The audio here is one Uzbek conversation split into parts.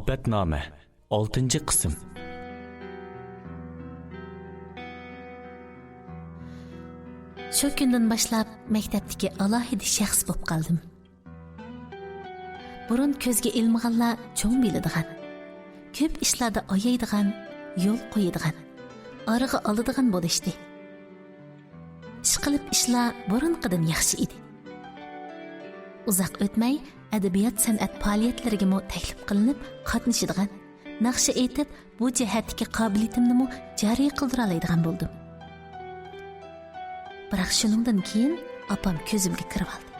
Muhabbatnoma 6-qism. Shu kundan boshlab maktabdagi alohida shaxs bo'lib qoldim. Burun ko'zga ilmag'anlar cho'ng biladigan, ko'p ishlarda oyaydigan, yo'l qo'yadigan, oraga oladigan bo'lishdi. Ish qilib ishlar burunqidan yaxshi edi. Uzoq o'tmay adabiyot san'at faoliyatlariga taklif qilinib qatnashadigan, naqsha aytib bu jihatdagi qobiliyatimni joriy qildira oladigan bo'ldim. Biroq shuningdan keyin opam ko'zimga kirib oldi.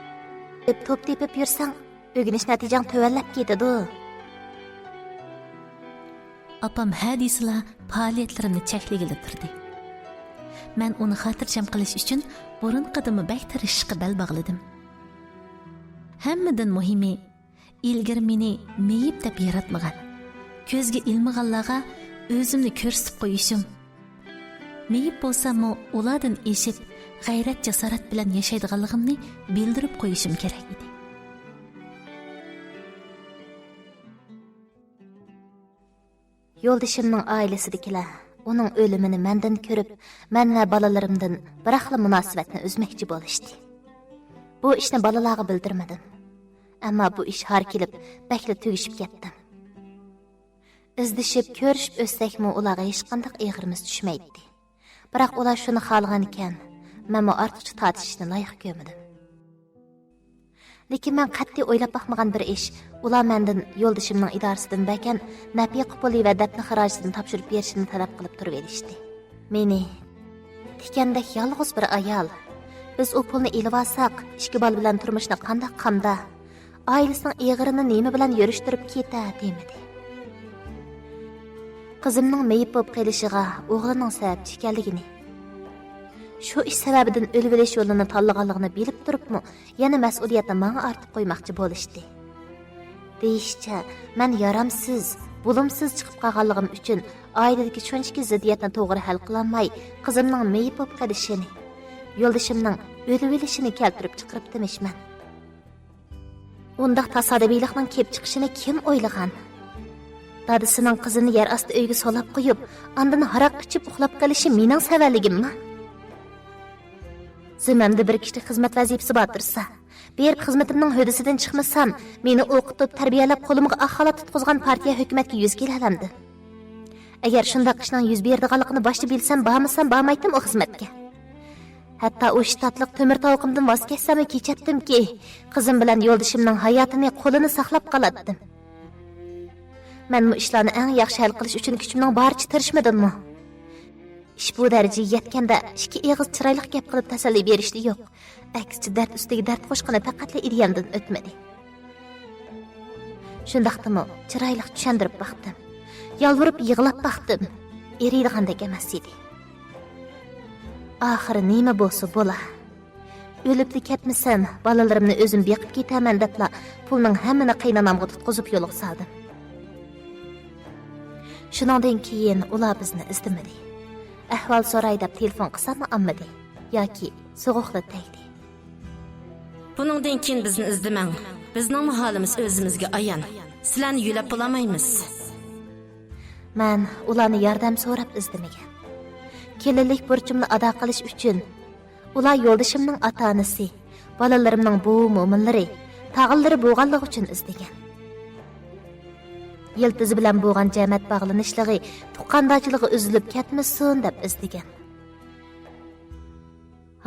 Top tepib yursang, o'rganish natijang tuvallab ketadi. Opam hadislar faoliyatlarimni cheklagili turdi. Men uni xotirjam qilish uchun burun qadimni bak tirishishga bel bog'ladim. Hammadan muhimi, ilgari meni meyib deb yaratmagan, ko'zga ilmag'anlarga o'zimni ko'rsatib qo'yishim. Meyib bo'lsam, ulardan eshib, g'ayrat jasorat bilan yashaydiganligimni bildirib qo'yishim kerak edi. Yo'ldashimning oilasidagilar uning o'limini mendan ko'rib, men va bolalarimdan biraqli munosabatni uzmoqchi bo'lishdi. Bu ishni bolalarga bildirmadim. Ammo bu ish har kelib, bakla tugishib ketdim. Izdishib, ko'rishib o'sakmi ularga hech qanday eg'irimiz tushmaydi. Biroq ular shuni xohlagan ekan, men ortiqcha tortishishni loyiq ko'rmadim. Lekin men qat'iy o'ylab baxmagan bir ish, ular mendan yo'ldashimning idorasidan bakan nafiqa puli va dafn xarajidan topshirib berishini talab qilib turib elishdi. Meni tikandek yolg'iz bir ayol, biz u pulni elib olsak, ikki bola bilan turmushni qanday qamda, oilasining eg'irini nima bilan yurishtirib ketadi demadi. Qizimning meyib bo'lib qolishiga o'g'lining sababchi ekanligini, shu ish sababidan o'lib olish yo'lini tanlaganligini bilib turibmi, yana mas'uliyatni menga ortib qo'ymoqchi bo'lishdi. Deyishcha, men yaramsiz, bulumsiz chiqib qolganligim uchun oiladagi shunchaki ziddiyatni to'g'ri hal qila olmay, qizimning meyib bo'lib qolishini, yo'ldashimning o'lib olishini keltirib chiqiribdimishman. Undaq tasodifiylikning kelib chiqishini kim o'ylagan? Dadasining qizini yer osti uyga solab qo'yib, ondan haroq ichib uxlab qolishi mening savalligimmi? Zimmamda bir kishilik xizmat vazifasi bor tursa, berib xizmatimning hodisidan chiqmasam, meni o'qitib, tarbiyalab qo'limga axlat tutqizgan partiya hukumatga yuz kelalamdi. Agar shunday ishning yuz berdiganligini boshda bilsam, bormaydim o xizmatga. Hatto o shtatliq temir tovuqimdan voz kechsam kechatdimki, qizim bilan yo'ldashimning hayotini qo'lini saqlab qolatdim. Men bu ishlarni eng yaxshi hal qilish uchun kuchimning boricha tirishmadimmi? Ish bu darajaga yetganda ikki eg'iz chiroyli gap qilib tasalli berishdi yo'q. Aksicha dard ustiga dard qo'shqani faqatli ideyamdan o'tmadi. Shundaqdimi chiroyli tushuntirib baxtim. Yolvorib yig'lab baxtim. Eriydigandek emas edi. Oxiri nima bo'lsa bo'la. O'libdi ketmasam, bolalarimni o'zim beqib ketaman debla pulning hammani qaynonamga tutqizib yo'lga soldim. Shundan keyin ular bizni izdimadi. Ahvol so'ray deb telefon qilsam ammadi yoki so'g'uqda tegdi. Buningdan keyin bizni izdimang. Bizning holimiz o'zimizga ayon. Sizlarni yo'lab bo'lamaymiz. Men ularni yordam so'rab izdimagan. Kelinlik burchimni ado qilish uchun ular yo'ldashimning ota-onasi, bolalarimning buvi-mo'minlari, tag'illari bo'lganligi uchun izdigan. Yiltizi bilan bo'lgan jamat bog'lanishligi, tuqqandachiligi uzilib ketmasin deb izdigan.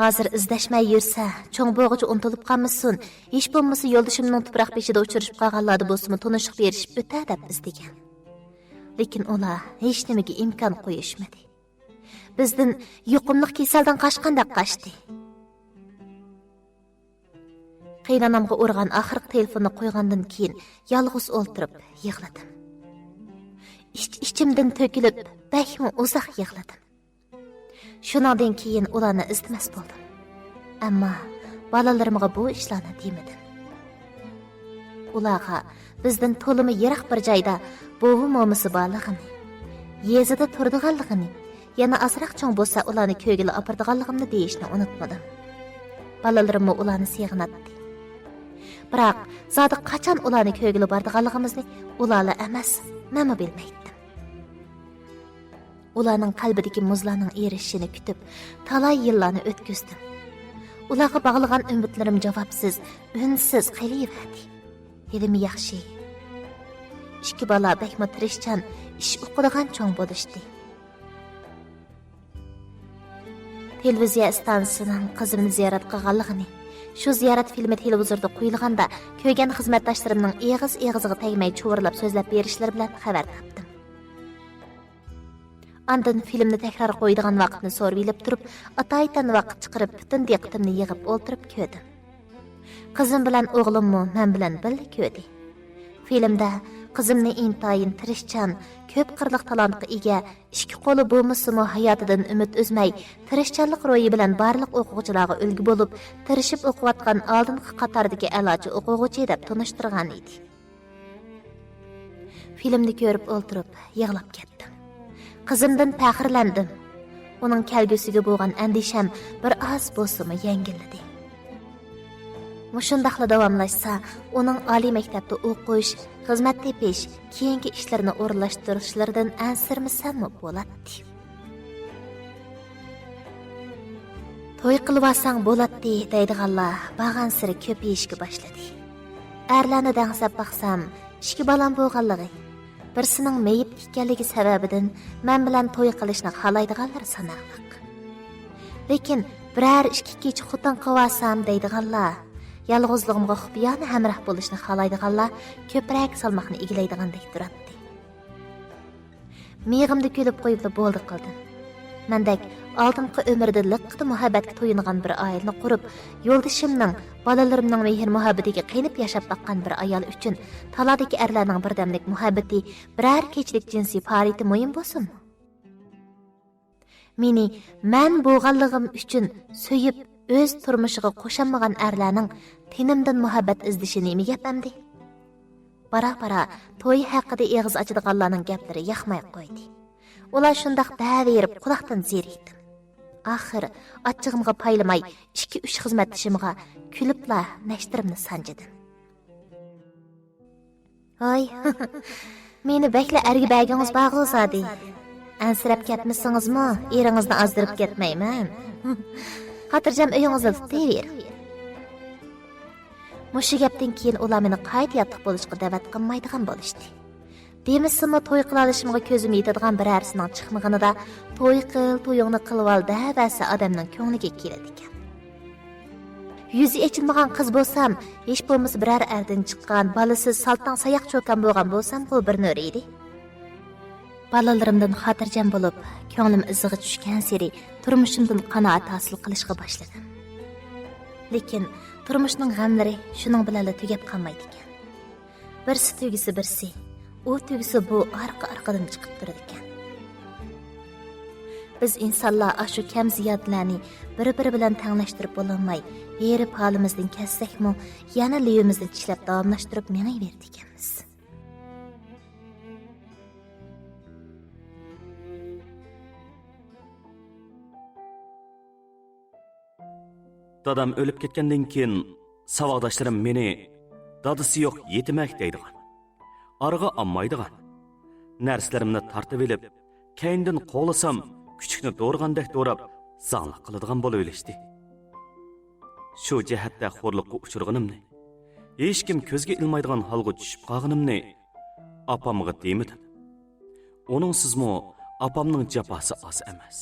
Hozir izdashmay yursa, cho'ng bo'g'ichi untilib qolmasin, hech bo'lmasa yo'ldashimning tuproq beshida uchrashib qolganlarda bo'lsa, tunishib berishib o'ta deb izdigan. Lekin ular hech nimaga imkon qo'yishmadi. Bizdan yuqumli kasaldan qochgandek qochdi. Qaynonamga urgan oxirgi telefonni qo'ygandan keyin yolg'iz o'ltirib yig'ladim. Ichimdan to'kilib, bakmi uzoq yig'ladim. Shundan keyin ularni izdimas bo'ldim. Ammo bolalarimga bu ishlarni demadim. Ularga bizdan to'limi yiroq bir joyda buvi mo'misi borligini, yezida turdiganligini, yana azroq cho'ng bo'lsa ularni ko'ygili opirdiganligimni deyishni unutmadim. Bolalarim ularni seg'inatdi. Biroq zodi qachon ularni ko'ygili bordiganligimizni ularla emas, menmi bilmaydim. Ularning qalbidagi muzlarning erishishini kutib, talay yillarni o'tkazdim. Ularga bog'lagan umidlarim javobsiz, unsiz qolaverdi. Ilmi yaxshi. İki bala bəkmə tirishchan ish o'qidigan cho'ng bo'lishdi. Televiziya stansiyasining qizimni ziyorat qilganligini, shu ziyorat filmi televizorda qo'yilganda ko'rgan xizmatdoshlarimning eg'iz-eg'iziga tegmay cho'virlab so'zlab berishlari bilan xabar topdim. Ondan filmni takror qo'ydigan vaqtni so'rab bilib turib, ataytan vaqt chiqarib butun diqqatimni yig'ib o'ltirib ko'rdim. Qizim bilan o'g'limmi men bilan birga ko'rdi. Filmda qizimni intayin tirishchan, ko'p qirliq talantga ega, ikki qo'li bo'lmasa-mu hayotidan umid uzmay, tirishchanlik ro'yi bilan barliq o'quvchilarga ulgu bo'lib, tirishib o'qiyotgan oldingi qatordagi a'lochi o'quvchi deb tanishtirgan edi. Filmni ko'rib o'ltirib, yig'lab ketdim. Qizimdan faxrlandim. Uning kelgusiga bo'lgan andisham bir oz bo'lsa-mu yengilladi. Mushundaqla davomlashsa, uning oliy maktabda o'qish, xizmat tepish, keyingi ishlarini o'rinlashtirishlaridan ansirmisanmi bo'ladi. To'y qilib olsang bo'ladi deydiganlar bag'an siri ko'payishga boshladi. Erlarni dangsab baqsam, ikki balam bo'lganligi, birsining meyib ekanligi sababidan men bilan to'y qilishni xohlaydiganlar sanoqliq. Lekin biror ikki kecha xotin qilib olsam deydiganlar, yolg'izligimga xufiyona hamroh bo'lishni xohlaydiganlar ko'proq salmoqni egilaydigandek turadi. Miyig'imda kulib qo'yib bo'ldi qildim. Mendek oldingi umrda liqqida muhabbatga to'yingan bir oilani qurib, yo'ldashimning, bolalarimning mehr-muhabbatiga qiyinib yashab baqqan bir ayol uchun taladagi erlarning birdamlik muhabbati biror kechilik jinsiy faoliyati muhim bo'lsin. Meni men bo'lganligim uchun so'yib o'z turmushiga qo'shanmagan erlarning tenimdan muhabbat izdishi nima gap endi? Bara-bara to'y haqida eg'iz ochadiganlarning gaplari yoqmay qo'ydi. Ular shundoq daverib quloqdan zerikdim. Oxir achchig'imga paylamay 2-3 xizmatdishimga kulibla nashtirimni sanjidim. Voy, meni bakla erga bagingiz bag'losadi. Ansirab ketmisingizmi? Eringizni azdirib ketmayman. Xotirjam uyingizda tutaver. Mushu gapdan keyin ular meni qayta yotiq bo'lishga da'vat qilmaydigan bo'lishdi. Demisimi to'y qilishimga ko'zim yetadigan birarsining chiqmaganida to'y qil, to'yingni qilib ol da'vasi odamning ko'ngliga keladi ekan. Yuzi echilmagan qiz bo'lsam, hech bo'lmasa biror erdan chiqqan, balasiz saltang sayoq cho'kan bo'lgan bo'lsam, bu bir nur edi. Balalarimdan xotirjam bo'lib, ko'nglim izig'i tushgan seri turmushimdan qanoat hosil qilishga boshladim. Lekin turmushning g'amlari shuning bilan tugab qolmaydi ekan. Birsi tugisi birsi, u tugisi bu orqa-orqadan chiqib turadi ekan. Biz insonlar shu kam ziyodlarni bir-biri bilan tanglashtirib bo'lolmay, yerib holimizdan kassakmi, yana liyimizni tishlab davomlashtirib menayverdi ekanmiz. Dadam o'lib ketgandan keyin savodoshlarim meni dadisi yo'q yetimak deydigan. Arg'a olmaydigan. Narslarimni tartib olib, keyindan qo'lasam, kuchukni do'rgandek do'rab, zangli qiladigan bo'lib o'lishdi. Shu jihatda xo'rliqqa uchirganimni, hech kim ko'zga ilmaydigan holga tushib qolganimni opamga deymidim. Uningsizmi opamning jafosi oz emas.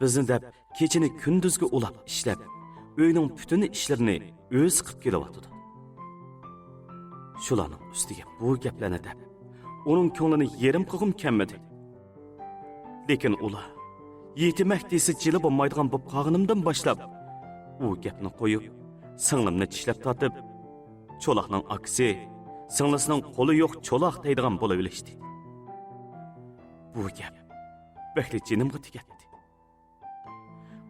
Bizni deb kechini kunduzga ulab ishlab, uyning butun ishlarini o'z qilib kelyotdi. Shularning ustiga bu gaplarni deb, uning ko'nglini yerim qilg'im kelmadi. Lekin ular yetimak desa jili bo'lmaydigan bo'lib qolganimdan boshlab, u gapni qo'yib, singlimni tishlab tortib, cho'loqning aksi, singlisining qo'li yo'q cho'loq deydigan bo'lib olishdi. Bu gap bakli jinimga tegadi.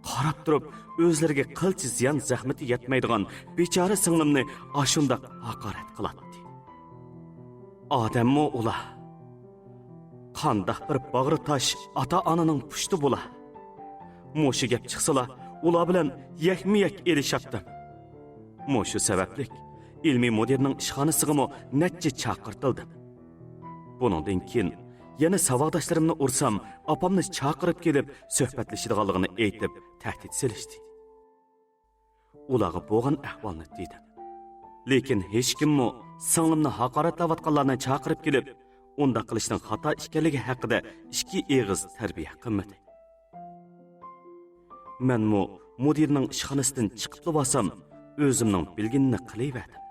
Qarab turib, o'zlariga qilchi ziyon zahmati yetmaydigan bechora singlimni ashundaq haqorat qiladi. Odammi ular? Qandaq bir bag'ri tosh ota-onaning pushti bo'la. Mo'shu gap chiqsalar, ular bilan yakmi-yak elishatdim. Mo'shu sabablik ilmiy mudirning ishxonasiga necha chaqirtildi. Buningdan keyin yana savodoshlarimni ursam, opamni chaqirib kelib, suhbatlashadiganligini aytib, tahdid silishdi. Ularga bo'lgan ahvolni dedim. Lekin hech kimmi singlimni haqoratlayotganlarni chaqirib kelib, unda qilishning xato ekanligi haqida ikki eg'iz tarbiya qilmadi. Menmu mudirning ishxonasidan chiqib bo'lsam, o'zimning bilginini qilaverdim.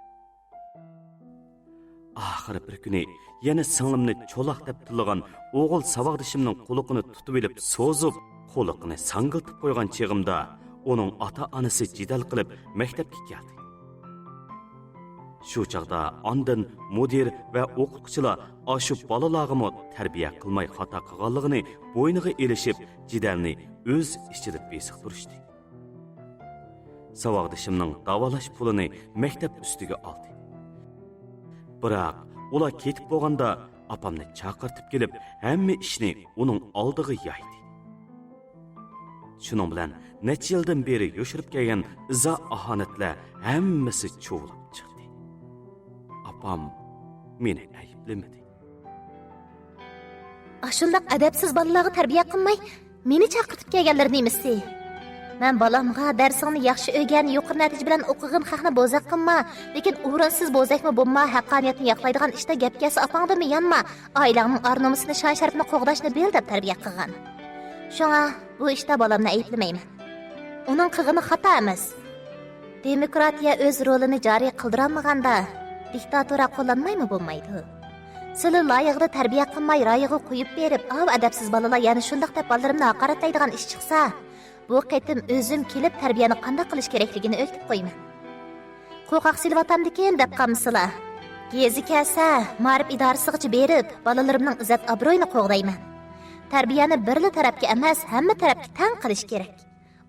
Oxiri bir kuni yana singlimni cho'loq deb tillagan o'g'il savodishimning quliqini tutib olib, so'zib, quliqini sangiltib qo'ygan chig'imda uning ota-onasi jidal qilib maktabga keldi. Shu chaqda ondan mudir va o'qituvchilar ashu bolalarga tarbiya qilmay xato qilganligini bo'yniga elishib, jidalni o'z ichida besiq turishdi. Savodishimning davolash pulini maktab ustiga oldi. Biroq ular ketib bo'lganda opamni chaqirtib kelib, hamma ishni uning oldiga yaydi. Shuning bilan necha yildan beri yoshirib kelgan izo ahonatlar hammasi cho'g'lab chiqdi. Opam meni ayblamadi. Ashundaq adabsiz bolalarga tarbiya qilmay, meni chaqirtib kelganlar nemisi? Men balamga darsingni yaxshi o'rgan, yuqori natija bilan o'qigan haqni bo'zaq qilma, lekin o'rinsiz bo'zakmi bo'lma, haqqoniyatni yoqlaydigan ishda gapkasi opangdimi yanma, oilangning ar-nomusini, shon-sharafini qo'g'dashni bil deb tarbiya qilgan. Shunga bu ishda balamni ayblamayman. Uning qilgani xato emas. Demokratiya o'z rolini joriy qildiramaganda diktatura qo'llanmaymi bo'lmaydi. Sizlar loyiqda tarbiya qilmay, royiga qo'yib berib, adabsiz bolalar yana shundaq deb bolalarimni haqoratlaydigan ish chiqsa, bu qaytim o'zim kelib tarbiyani qanday qilish kerakligini o'rgatib qo'yman. Qo'rqoq silvatamdikin deb qamsizlar. Gezi kelsa, ma'rif idorasigacha berib, bolalarimning izzat obro'yini qo'g'dayman. Tarbiyani birli tarafga emas, hamma tarafga teng qilish kerak.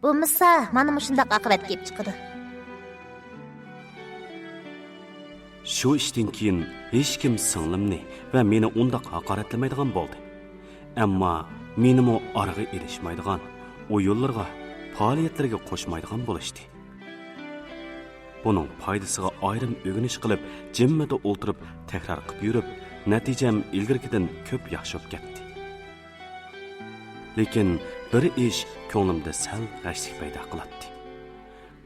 Bo'lmasa, mana shundaq oqibat kelib chiqadi. Shu ishdan keyin hech kim singlimni va meni undaq haqoratlamaydigan bo'ldi. Ammo menimi oraga erishmaydigan, o yo'llarga, faoliyatlarga qo'shmaydigan bo'lishdi. Buning foydasiga ayrim o'g'inish qilib, jimmada o'ltirib, takror qilib yurib, natijam ilgirkidan ko'p yaxshib ketdi. Lekin bir ish ko'nglimda sal g'ashlik paydo qiladi.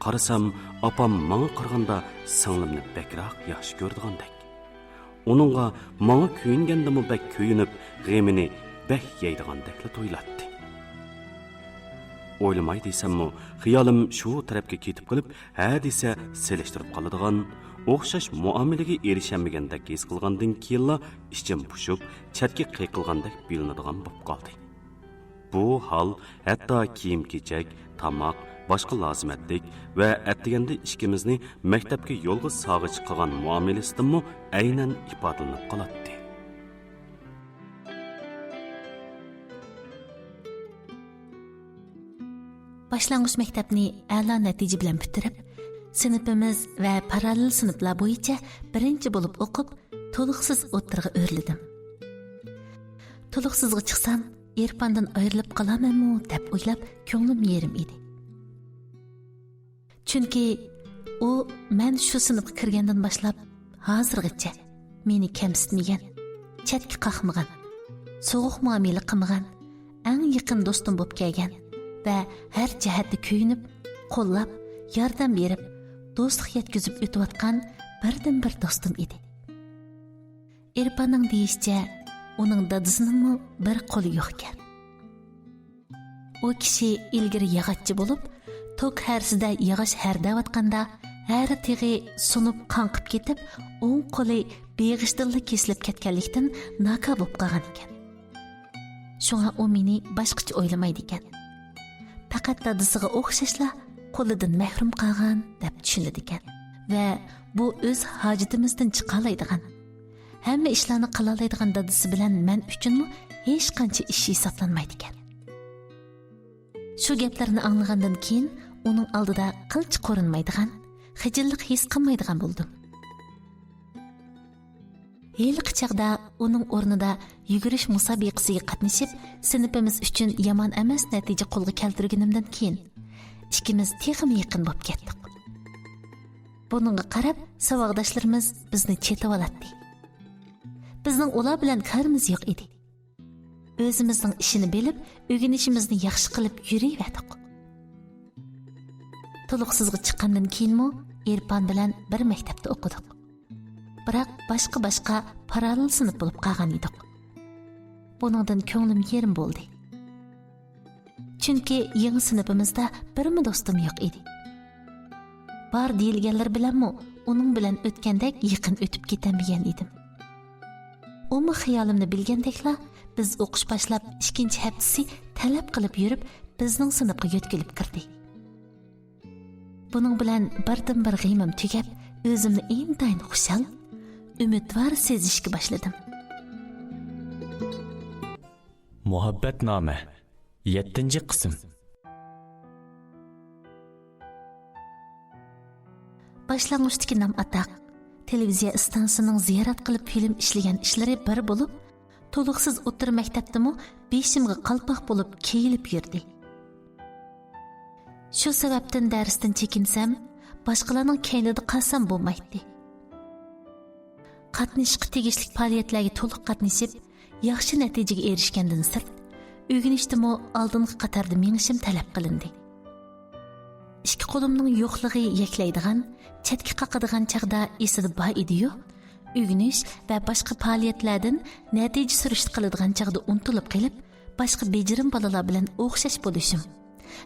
Qarasam, opam menga qaraganda singlimni bakroq yaxshi ko'rdigandek. Uningga menga kuyingandimi bak kuyinib, g'emini bak yeydigandekla to'ylatdi. O'ylamay desammi, xiyolim shu tarafga ketib qolib, ha desa selishtirib qoladigan, o'xshash muomalaga erishamagandek his qilgandan keyinla ishim pushib, chatga qiqilgandek bilinadigan bo'lib qoldi. Bu hol hatto kiyim-kechak, tamoq, boshqa lozimatlik va atdiganda ishkimizni maktabga yo'lga sog'ich qilgan muomalasidanmi aynan ifodalanib qoladi. Boshlang'ich maktabni a'lo natija bilan bitirib, sinfimiz va parallel sinflar bo'yicha birinchi bo'lib o'qib, to'liqsiz o'ttirga o'rladim. To'liqsizga chiqsam, Erpandan ayrilib qolamanmi deb o'ylab, ko'nglim yerim edi. Chunki u men shu sinfga kirgandan boshlab hozirgacha meni kamsitmagan, chatga qaqmagan, so'g'uq muomala qilmagan, eng yaqin do'stim bo'lib kelgan va har jihatda kuyinib, qo'llab, yordam berib, do'stlik yetkazib o'tayotgan birdan-bir do'stim edi. Erpanning deyishicha, uning dadisining bir qo'li yo'q ekan. U kishi ilgari yog'ochchi bo'lib, tok harsida yog'och hardayotganda, har tig'i sunib qanqib ketib, o'ng qo'li beg'ishdilla kesilib ketganlikdan naka bo'lib qolgan ekan. Shunga u meni boshqacha o'ylamaydi ekan. Faqat dadisiga o'xshashla qo'lidan mahrum qolgan deb tushunadi ekan va bu o'z hojatimizdan chiqa oladigan, hamma ishlarni qila oladigan dadisi bilan men uchunmi hech qancha ish hisoblanmaydi ekan. Shu gaplarni anglagandan keyin uning oldida qilch ko'rinmaydigan, xijillik his qilmaydigan bo'ldim. Yilqi chaqda uning o'rnida yugurish musobaqasiga qatnashib, sinfimiz uchun yomon emas natija qo'lga keltirganimdan keyin ikkimiz texmi yaqin bo'lib ketdik. Bununğa qarab, savaqdaşlarımız bizni chetib olatdi. Bizning ular bilan karimiz yo'q edi. O'zimizning ishini bilib, o'rganishimizni yaxshi qilib yurayverdik. To'liqsizga chiqqandan keyinmi Erpan bilan bir maktabda o'qidik. Biroq boshqa parallel sinf bo'lib qolgan edik. Buningdan ko'nglim yerim bo'ldi. Chunki yangi sinfimizda birmi do'stim yo'q edi. Bar deyilganlar bilanmi uning bilan o'tgandek yaqin o'tib ketamagan edim. Umi xiyolimni bilgandekla biz o'qish boshlab 2-chi haftasi talab qilib yurib bizning sinfga yo'tkilib kirdi. Buning bilan birdan-bir g'imim tugab, o'zimni intayin xushal, umidvor sezishga boshladim. Muhabbatnoma 7-qism. Boshlang'ichdagi nom ataq televiziya stansiyasining ziyorat qilib film ishlagan ishlari bir bo'lib, to'liqsiz o'tir maktabdimi beshimga qalpoq bo'lib kiyilib yurdi. Shu sababdan darsdan chekinsam, boshqalarning kaynida qolsam bo'lmaydi. Qatnashishga tegishli faoliyatlarga to'liq qatnashib, yaxshi natijaga erishgandan sirt, o'rganishdimi oldingi qatorda menishim talab qilindi. Ikki qo'limning yo'qligi yaklaydigan, chetga qaqadigan chaqda esida bor edi-yu, o'rganish va boshqa faoliyatlardan natija surish qiladigan chaqda unutilib qolib, boshqa bejirim bolalar bilan o'xshash bo'lishim,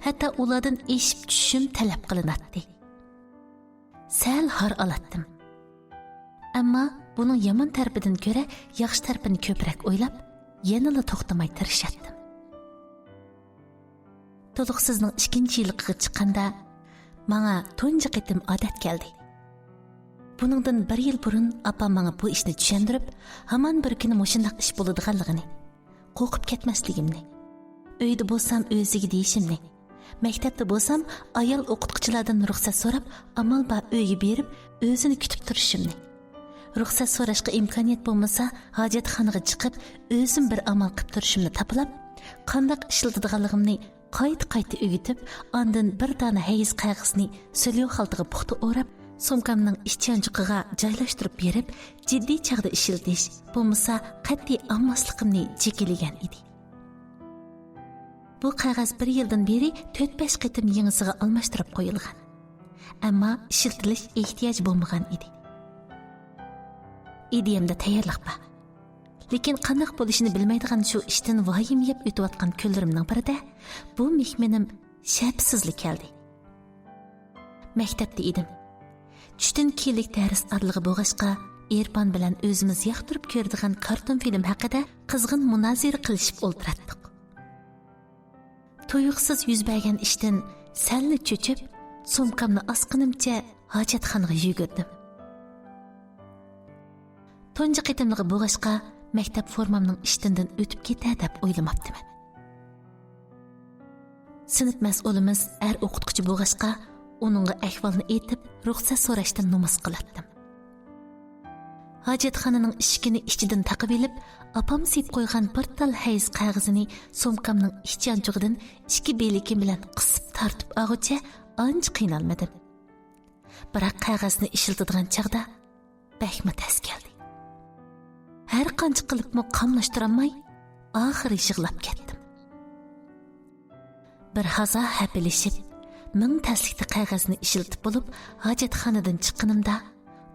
hatto ulardan eshib tushishim talab qilinadi. Sal har olatdim. Ammo buning yomon tarafidan ko'ra yaxshi tarafini ko'proq o'ylab, yanada to'xtamay tirishatdim. To'liqsizning 2-yiliga chiqqanda menga tunji qitim odat keldi. Buningdan 1 yil burun opam menga bu ishni tushuntirib, hamon bir kuni mushundaq ish bo'ladiganligini, qo'rqib ketmasligimni, uyda bo'lsam o'ziga deyishimni, maktabda bo'lsam ayol o'qituvchilardan ruxsat so'rab, amal ba uyga berib, o'zini kutib turishimni, ruxsat so'rashga imkoniyat bo'lmasa, hojatxonaga chiqib, o'zim bir amal qilib turishimni taplab, qanday ishlatadiganligimni qayta o'gitib, ondan bir dona hayiz qayg'isini so'lyo xaltaga puxta o'rab, sumkamning ishchanchiqiga joylashtirib berib, jiddiy chaqda ishiltish, bo'lmasa qat'iy ammasligimni chekilagan edi. Bu qog'oz 1 yildan beri 4-5 qitim yangisiga almashtirib qo'yilgan. Ammo ishiltilish ehtiyoj bo'lmagan edi. Ideyamda tayyorlik bor. Lekin qanday bo'lishini bilmaydigan shu ishdan vahim yeb o'tayotgan kunlarimning birida bu mehmonim sharpsizlik keldi. Maktabda edim. Tushdan keyinlik dars arlig'i bo'lg'ashqa Erpan bilan o'zimiz yoqtirib ko'radigan karton film haqida qizg'in munozara qilishib o'ltiratdik. Tuyuqsiz yuz bergan ishdan salli cho'chib, sumkamni osqinimcha hojatxonaga yugurdim. Tunji qitimligi bo'lg'ashqa maktab formamning ishtindan o'tib ketadi deb o'ylamabdiman. Sinf mas'ulimiz o'qituvchi bo'lg'ashqa uningga ahvolni aytib, ruxsat so'rashdan nomus qilatdim. Hojatxonaning eshigini ichidan taqib olib, opam sep qo'ygan bir tal hayiz qog'ozini sumkamning ishchanchig'idan 2 belikim bilan qisib tortib og'icha ancha qiynalmadim. Biroq qog'ozni ishiltadigan chaqda bakma tas keldi. Har qancha qilibmi qamlashtiramay, oxiri yig'lab ketdim. Bir hazo hapilishib, ming taslikda qog'ozni ishiltib bo'lib, hojatxonadan chiqqanimda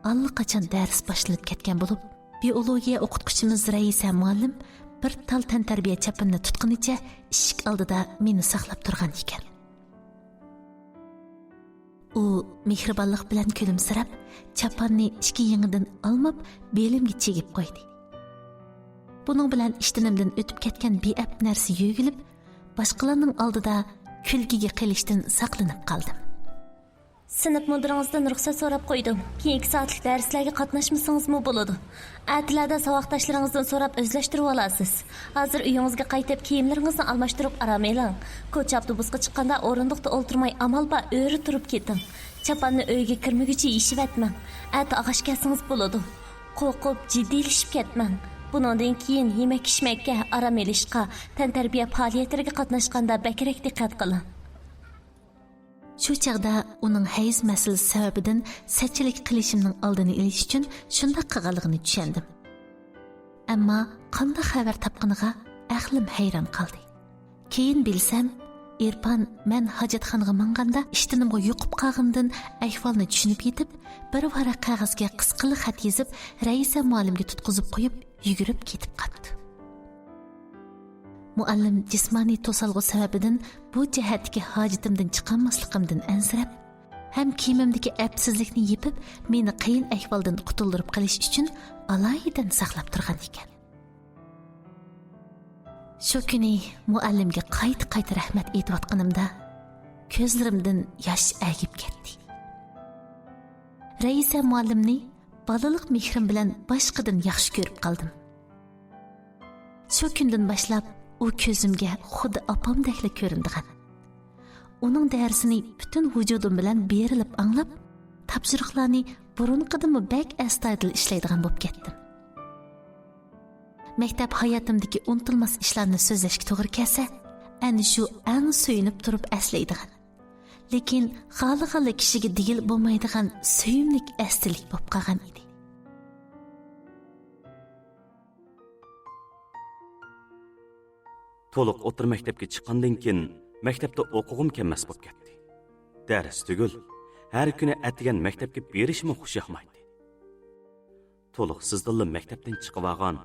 allaqachon dars boshlanib ketgan bo'lib, biologiya o'qituvchimiz Raisa muallim bir tal tantarbiya chapimni tutqunicha eshik oldida meni saqlab turgan ekan. U mehribonlik bilan kulimsirab, chapanni 2 yangidan olmab, belimga chegib qo'ydi. Buning bilan ishtinimdan o'tib ketgan beab narsa yo'g'ilib, boshqalarning oldida kulgiga qilishdan saqlanib qoldim. Sinf mudiringizdan ruxsat so'rab qo'ydim. Keyingi soatlik darslarga qatnashmasangizmi bo'ladi. Atlarda saboqdoshlaringizdan so'rab o'zlashtirib olasiz. Hozir uyingizga qaytib, kiyimlaringizni almashtirib aram eling. Ko'cha avtobusga chiqqanda o'rindiqda o'ltirmay amalba o'ri turib keting. Chapanni uyga kirmaguncha yeyishib etmang. Ati og'ash kelsangiz bo'ladi. Qo'rqib jiddiylashib ketmang. Bundan keyin yemak-ichmakka, aram elishga, tantarbiya faoliyatlariga qatnashganda bakrak diqqat qiling. Shu chaqda uning hayz masalasi sababidan sachilik qilishimning oldini olish uchun shunday qilganligini tushundim. Ammo qanday xabar topqaniga aqlim hayron qoldi. Keyin bilsam, Irfan men hojatxonaga manganda ishtinimga yuqib qolgandan ahvolni tushunib yetib, bir varaq qog'ozga qisqali xat yozib, Raisa muallimga tutqizib qo'yib, yugurib ketib qoldi. Muallim jismoniy to'salg'i sababidan bu jihatdagi hojatimdan chiqolmasligimdan ansirab, ham kiyimimdagi absizlikni yepib, meni qiyin ahvoldan qutuldirib qolish uchun alaydan saqlab turgan ekan. Shu kuni muallimga qayta rahmat aytayotganimda ko'zlarimdan yosh agib ketdi. Raisa muallimni balalik mehrim bilan boshqadan yaxshi ko'rib qoldim. Shu kundan boshlab u ko'zimga xuddi opamdekla ko'rindigan. Uning darsini butun vujudim bilan berilib anglab, topshiriqlarni burunqidimi bak astoydil ishlaydigan bo'lib ketdim. Maktab hayotimdagi unutilmas ishlarni so'zlashga to'g'ri kelsa, ana shu eng suyunib turib aslaydigan. Lekin xalqali kishiga digil bo'lmaydigan suyumlik aslilik bo'lib qolgan edi. To'liq o'tir maktabga chiqqandan keyin maktabda o'qig'im kelmas bo'lib ketdi. Dars tugul, har kuni atigan maktabga berishim xush yoqmaydi. To'liq sizdilla maktabdan chiqib olgan,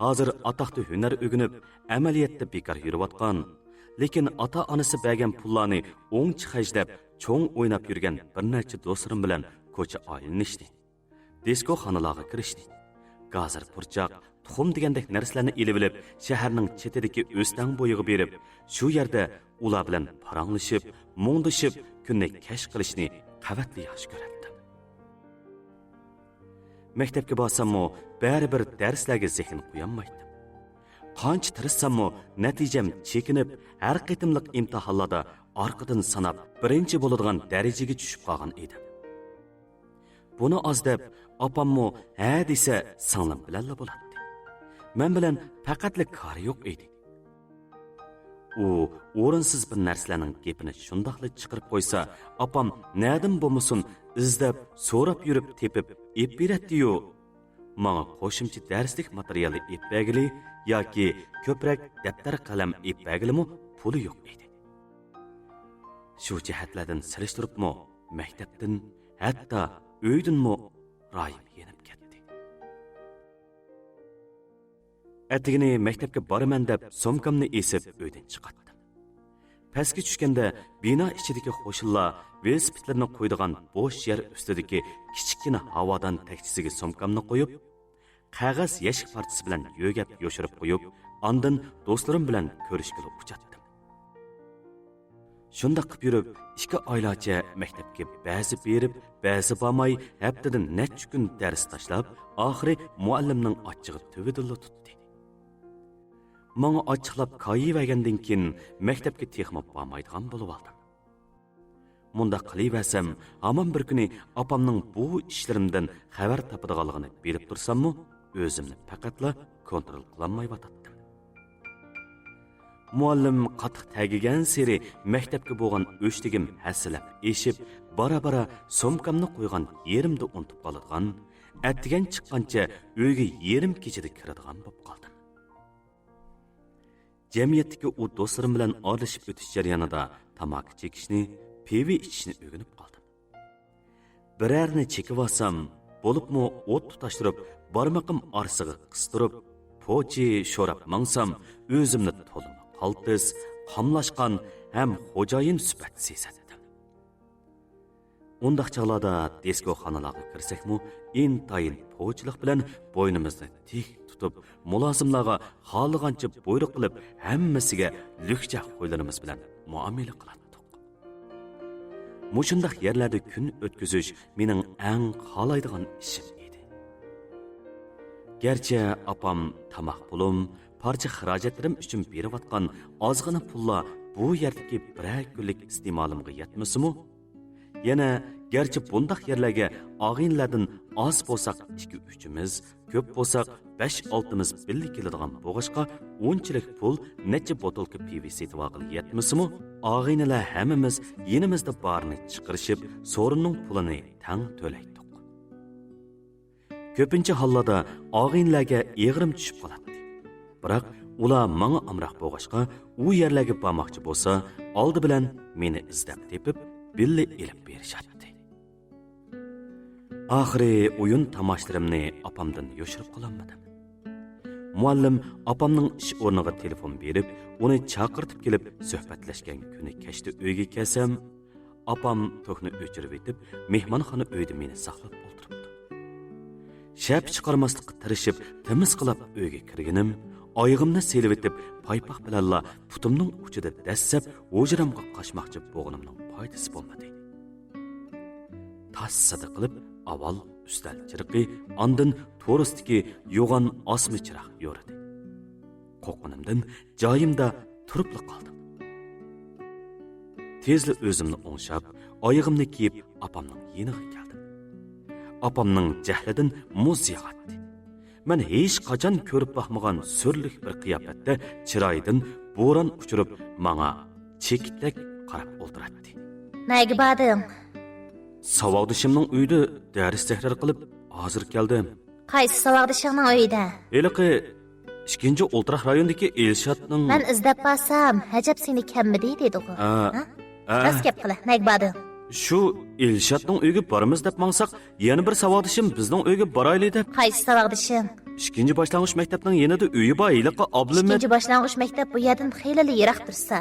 hozir atoqli hunar o'rganib, amaliyotda bekor yurayotgan, lekin ota-onasi bergan pullarni o'ngchi xajlab, cho'ng o'ynab yurgan bir necha do'stlarim bilan ko'cha aylanishdi. Disko xonalarga kirishdi. Gazir purchoq, tuxum degandek narsalarni elib olib, shaharning chetidagi o'stan bo'yiga berib, shu yerda ular bilan paranglashib, mungdishib, kunni kashf qilishni qavatli yaxshi ko'rardi. Maktabga borsammo, baribir darslarga zehn qo'yolmaydim. Qancha tirishsammo, natijam chekinib, har qitimliq imtihonlarda orqadan sanab birinchi bo'ladigan darajaga tushib qolgan edim. Buni oz deb opammo ha desa singlim bilanla bo'ladi. Men bilan faqatlik kori yo'q edi. U o'rinsiz bir narsalarning gapini shundoqli chiqarib qo'ysa, opam nadim bo'lmasin izlab, so'rab yurib tepib, ep beradi-yu. Menga qo'shimcha darslik materiali ep bergili yoki ko'proq daftar qalam ep bergilimi puli yo'q edi. Shu jihatlardan silishtiribmi, maktabdan, hatto uydanmi rayim yenib ketdi. Atigini maktabga boraman deb somkamni esib uydan chiqatdim. Pastga tushganda bino ichidagi qo'shinlar velosipedlarni qo'ydigan bo'sh yer ustidagi kichikgina havodan taktisiga somkamni qo'yib, qog'oz yashik partisi bilan yo'gab yo'shirib qo'yib, ondan do'stlarim bilan ko'rishga uchatdim. Shunda qilib yurib, 2 oylarcha maktabga ba'zi berib, ba'zi bormay, haftadan necha kun dars tashlab, oxiri muallimning ochchig'i tuvdilla tutdi. Menga ochiqlab qo'yivergandan keyin maktabga texmab bormaydigan bo'lib oldim. Munda qilaversam, hamon bir kuni opamning bu ishlarimdan xabar topadiganligini bilib tursammi, o'zimni faqatla kontrol qilolmayotdim. Muallim qattiq tagigan seri maktabga bo'lgan o'shtigim hasilab eshib, bara-bara somkamni qo'ygan yerimda unutib qoladigan, attigan chiqqancha uyga yerim kechida kiradigan bo'lib qoldim. Jamiyatdagi u do'stlarim bilan orlashib o'tish jarayonida tamaki chekishni, pivi ichishni o'rganib qoldim. Birarni chekib olsam, bo'libmi o't tutashtirib, barmoqim orasiga qistirib, pochi sho'rab mangsam, o'zimni to'liq qaltis, qamlashgan ham xo'jayin sifat sezadim. Undaq chog'larda disko xonalarga kirsakmi, intayin po'chilik bilan bo'ynimizni tik tutib, mulozimlarga xohlagancha buyruq qilib, hammasiga lukcha qo'ylarimiz bilan muomala qilardik. Mushundaq yerlarda kun o'tkazish mening eng xohlaydigan ishim edi. Gerçi opam tamoq pulim, parcha xarajatlarim uchun berayotgan ozg'ina pullar bu yerdagi bir kunlik iste'molimga yetmasimi? Yana gerçi bundaq yerlarga og'inlardan oz bo'lsak 2-3imiz, ko'p bo'lsak 5-6miz birga keladigan bo'g'ishqa unchalik pul necha botolka pivo setib olg'ili yetmasimi, og'aynilar hammamiz yenimizda barni chiqarishib, so'rinning pulini tang to'laydik. Ko'pincha hollarda og'aynilarga eg'irim tushib qoladi. Biroq ular menga amroq bo'g'ishqa u yerlarga bormoqchi bo'lsa, oldi bilan meni izlab tepib, birga elib berishadi. Oxiri o'yin tamashlarimni opamdan yoshirib qololmadim. Muallim opamning ish o'rniga telefon berib, uni chaqirtib kelib suhbatlashgan kuni kechda uyga kelsam, opam to'kni o'chirib etib, mehmonxona uyda meni saqlab o'tiribdi. Shap chiqarmaslikqa tirishib, temiz qilib uyga kirganim, oyog'imni selib etib, paypoq bilanla putimning uchida dassab, o'jiramga qochmoqchi bo'lganimning foydasi bo'lmadi. Tassada qilib avval ustal chiriqi, ondan to'risdagi yo'g'on osma chiroq yo'ridi. Qo'rqqanimdan joyimda turib qoldim. Tezli o'zimni o'ngshab, oyog'imni kiyib opamning yeniga keldim. Opamning jahlidan muz yig'atdi. Men hech qachon ko'rib baxmagan surlik bir qiyofatda chiroyidan bo'ron uchirib, menga chekitdak qarab o'tiradi. Nega bording? Savodishimning uyida dars tahrir qilib, hozir keldim. Qaysi savodishingning uyida? Eliqi 2-o'ltiraq rayondagi Elshotning. Men izlab borsam, hajab seni kammidi dedi-ku. Bas gap qila, nega bording? Shu Elshotning uyiga boramiz deb mangsak, yana bir savodishim bizning uyga borayli deb. Qaysi savodishing? 2-boshlang'ich maktabning yanada uyi bor, Eliqi Abdumat. 2-boshlang'ich maktab bu yerdan xeyli yiroq tursa.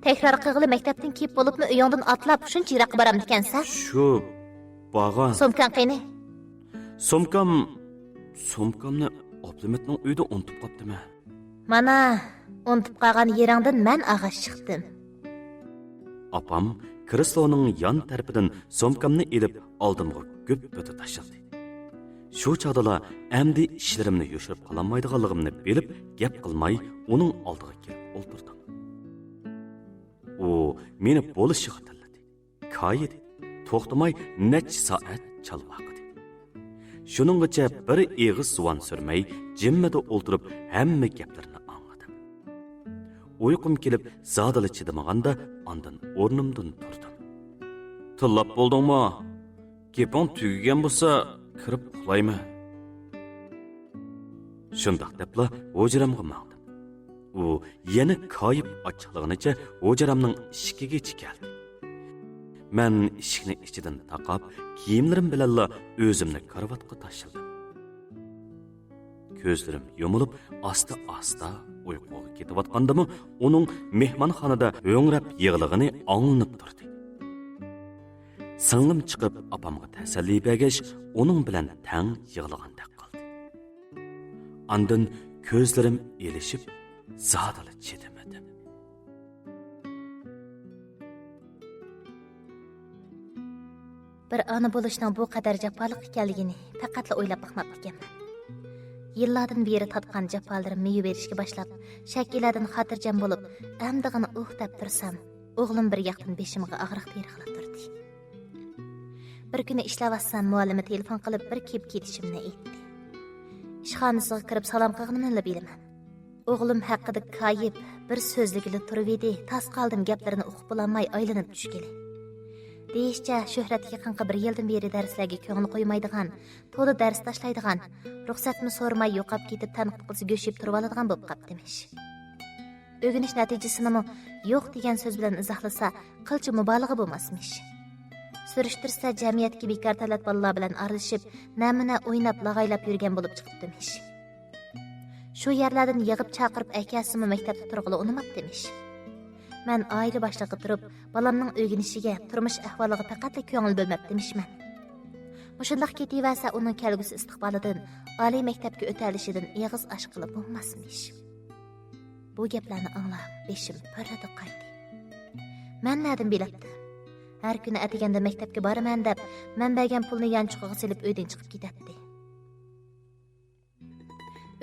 Tekrar qilg'ili maktabdan kelib bo'libmi uyingdan atlab shuncha yiroqqa boram ekansan? Shu bag'an. Sumkang qani? Sumkamni Abdumatning uyida unutib qopdimi? Mana, unutib qolgan yeringdan men og'ash chiqdim. Opam krisloning yon tarafidan sumkamni elib oldimga ko'p o'ta tashladi. Shu chog'da amdi ishlarimni yoshirib qolmaydiganligimni bilib, gap qilmay uning oldiga kelib o'tirdim. U meni bo'lishga tiladi. Qaydi, to'xtamay necha soat chalvaqdi. Shuninggacha bir eg'iz suvan surmay, jimmada o'tirib hamma gaplarni angladim. Uyqum kelib, zodili chidamaganda ondan o'rnimdan turdim. Tillab bo'ldingmi? Gaping tugagan bo'lsa, kirib uxlayman. Shundoq debla o'jiramga mangdim. U yana koyib ochiqlig'icha o'jaramning ishikiga keldi. Men ishikni ichidan taqab, kiyimlarim bilanla o'zimni karvatga tashladim. Ko'zlarim yumilib, asta-asta uyquga ketayotgandimi, uning mehmonxonada o'ngrab yig'lig'ini anglanib turdi. Singlim chiqib, opamga tasalli bergach, uning bilan tang yig'lagandek qoldi. Ondan ko'zlarim elishib, zodili chidamadim. Bir ona bo'lishning bu qadar jafoliq ekanligini faqatla o'ylab baxmab ekanman. Yillardan beri tatgan jafolarim me'yu berishga boshlab, shakllardan xotirjam bo'lib, amdig'ini deb tursam, o'g'lim bir yoqdan beshimga og'riq terqilib turdi. Bir kuni ishlavassam, muallimi telefon qilib bir kelib ketishimni aytdi. Ishxonasiga kirib salom qilganimni bilaman. O'g'lim haqida kayib bir so'zligida turib edi, tas qoldim gaplarini o'qib bo'lmay aylanib tushgili. Deyishcha, Shuhrat yaqinqi bir yildan beri darslarga ko'ngil qo'ymaydigan, to'da dars tashlaydigan, ruxsatni so'ramay yo'qab ketib tanqid qilsa go'shib turib oladigan bo'lib qaptimish. O'rganish natijasini yo'q degan so'z bilan izohlasa, qilchi mubolag'a bo'lmasmish. Surishtirsa, jamiyatga bekor talat bolalar bilan aralashib, namuna o'ynab, lag'aylab yurgan bo'lib chiqibdimish. Shu yerlardan yig'ib chaqirib akasini maktabda turg'ili unamabdimish. Men oila boshlig'i turib, bolamning o'rganishiga, turmush ahvoliga faqat ko'ngil bo'lmabdimishman. Mushundaq ketaversa, uning kelgusi istiqbolidan, oliy maktabga o'talishidan eg'iz osh qilib bo'lmasmish. Bu gaplarni anglab, beshim parada qaydi. Men nadim bilibdi. Har kuni atiganda maktabga boraman deb, men bergan pulni yanchiqqa silib uydan chiqib ketadi.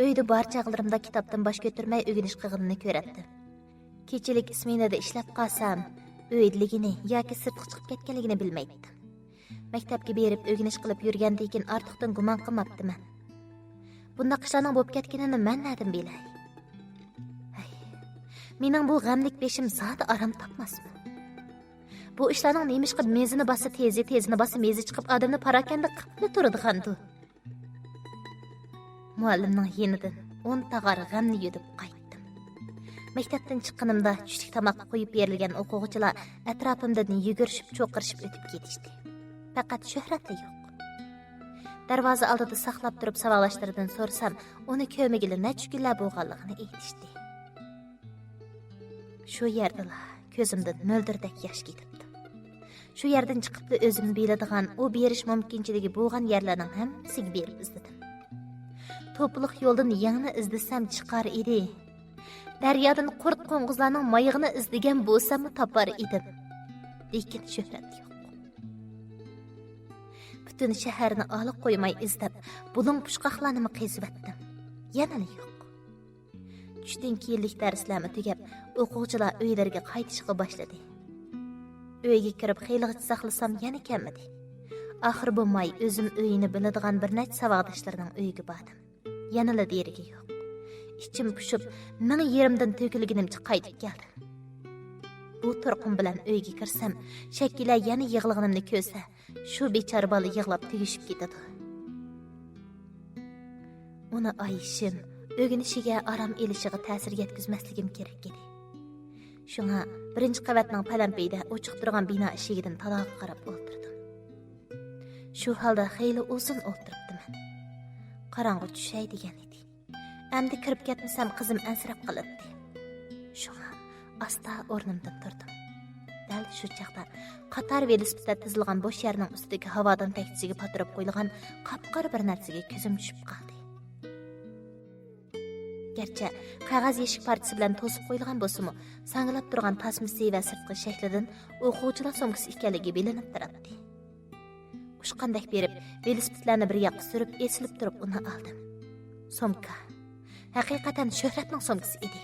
Uyda barchag'larimda kitobdan bosh ko'tarmay o'rganish qilganini ko'ratdim. Kechilik smenada ishlab qolsam, uydaligini yoki sirtqa chiqib ketganligini bilmaydim. Maktabga berib o'rganish qilib yurgandan keyin ortiqdan gumon qilmabdiman. Bundaq ishlarning bo'lib ketganini men nerden bilay? Mening bu g'amlik beshim zodi aram topmasmi? Bu ishlarning nemishqa mezini bassa tezini bassa mezi chiqib odamni parakanda qilib turadigandu. Muallimning yenidan 10 tag'ar g'amni yutib qaytdim. Maktabdan chiqqanimda tushlik tomoq qo'yib berilgan o'quvchilar atrofimdan yugurishib, cho'qirishib o'tib ketishdi. Faqat Shuhratla yo'q. Darvoza oldida saqlab turib savollashlaridan so'rasam, uni ko'magili necha kunlar bo'lganligini aytishdi. Shu yerda ko'zimdan mo'ldirdek yosh ketibdi. Shu yerdan chiqibdi o'zimni biladigan, u berish mumkinchiligi bo'lgan yerlarning hammasiga berib izladim. To'pliq yo'ldan yangni izlasam chiqar edi. Daryodan qurt qo'ng'izlarning mayig'ini izlagan bo'lsam topar edim. Lekin Shuhrat yo'q. Butun shaharni olib qo'ymay izlab, buning pushqoqlarni qezib etdim. Yana yo'q. Tushdan keyinlik darslarni tugab, o'quvchilar uylariga qaytishga boshladi. Uyga kirib xeylig'ich saqlasam yana kelmadi. Oxir bo'lmay o'zim uyini biladigan bir necha savodoshlarining uyiga bordim. Yanala deriga yo'q. İçim pushib, meni yerimdan to'kilganimcha qaytib keldim. Bu turqum bilan uyga kirsam, shakila yana yig'lig'inimni ko'rsa, shu bechora bola yig'lab tegishib ketadi. Uni ayishim, o'ginishiga aram elishiga ta'sir yetkazmasligim kerak edi. Shunga birinchi qavatning palampiyda ochiq turgan bino eshigidan taloqqa qarab o'tirdim. Shu holda xeyli uzun o'tiribdiman. Qorong'i tushay degan edi. Endi kirib ketmasam qizim ansirab qolibdi. Shunga asta o'rnimdan turdim. Dal shu chaqda qator velosipedda tizilgan bo'sh yerning ustidagi havodan taksiga patirib qo'yilgan qapqara bir narsaga ko'zim tushib qoldi. Gerçi qog'oz eshik partisi bilan to'sib qo'yilgan bo'lsa-mu, sanglab turgan tasmasi va sirtqi shaklidan o'quvchilar so'mkasi ekanligi bilinib turibdi. Ushqandak berib, velosipedlarni bir yoqqa surib, esilib turib uni oldim. So'mka haqiqatan Shuhratning so'mkasi edi.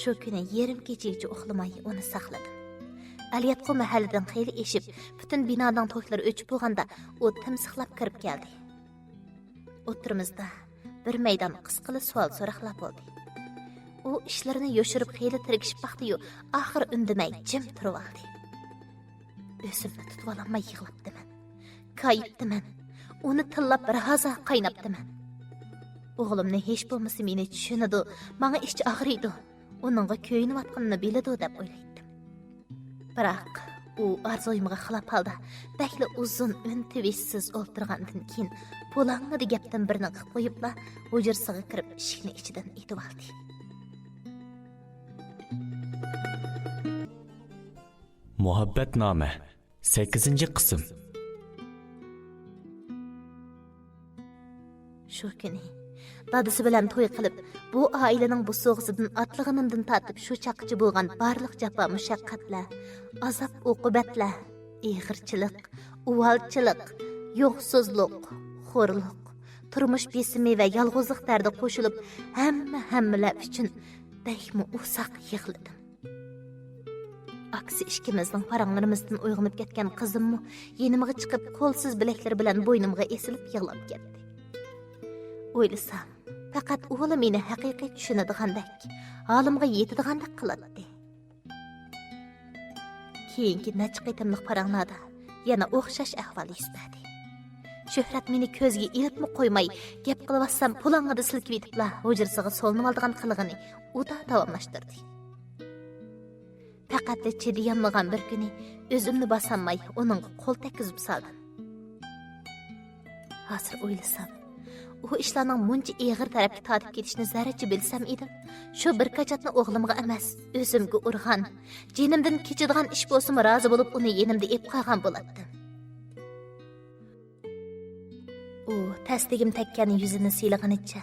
Shu kuni yerim kechagacha uxlamay uni saqladim. Aliyatqo mahalladan xeyli eshib, butun binodan to'klari o'chib bo'lganda, u timsiqlab kirib keldi. O'tirimizda bir maydon qisqili savol so'roqlab bo'ldi. U ishlarini yoshirib xeyli tirgishib baxdi-yu, oxir indamay jim turib oldi. O'zimni tutib ololmay yig'labdiman. Kayibdiman. Uni tillab bir haza qaynabdiman. O'g'limni hech bo'lmasa meni tushunadi, menga ichi og'riydi. Uningga ko'yinayotganini biladi deb o'ylaydim. Biroq u arzuyimga xilof holda bakli uzun untivishsiz o'ltirgandan keyin bo'langni gapdan birini qilib qo'yibla hujrasiga kirib eshikni ichidan etib oldi. Muhabbatnoma 8-qism. Shu kuni dadisi bilan to'y qilib, bu oilaning bu so'g'isidan atlig'inimdan tatib shu chaqchi bo'lgan barliq jafo mushaqqatlar, azob uqubatlar, ig'irchilik, uvalchilik, yo'qsizlik, xo'rliq, turmush besimi va yolg'izlik dardi qo'shilib, hammalar uchun bakmi uzoq yig'ladim. Aksi ikkimizning paranglarimizdan uyg'onib ketgan qizimmi yenimga chiqib, qo'lsiz bilaklari bilan bo'ynimga esilib yig'lab ketdi. O'ylasam, faqat o'g'lim meni haqiqiy tushunadigandak, holimga yetadigandak qiladi. Keyingi necha qitimliq paranglarda yana o'xshash ahvol yuz berdi. Shuhrat meni ko'zga ilibmi qo'ymay, gap qilaversam pulangida silkib yetibla hujrasiga solinib oldigan qilig'ini u da davomlashtirdi. Faqat chidayolmagan bir kuni o'zimni bosolmay uning qo'l tekkizib soldim. Hozir o'ylasam, u ishlarning muncha ig'ir tarafga tortib ketishini zarracha bilsam edim, shu bir qachotni o'g'limga emas, o'zimga urg'an, jinimdan kechadigan ish bo'lsa rozi bo'lib uni yenimda ep qolgan bo'lardim. U tasdigim tekkan yuzini siylag'anicha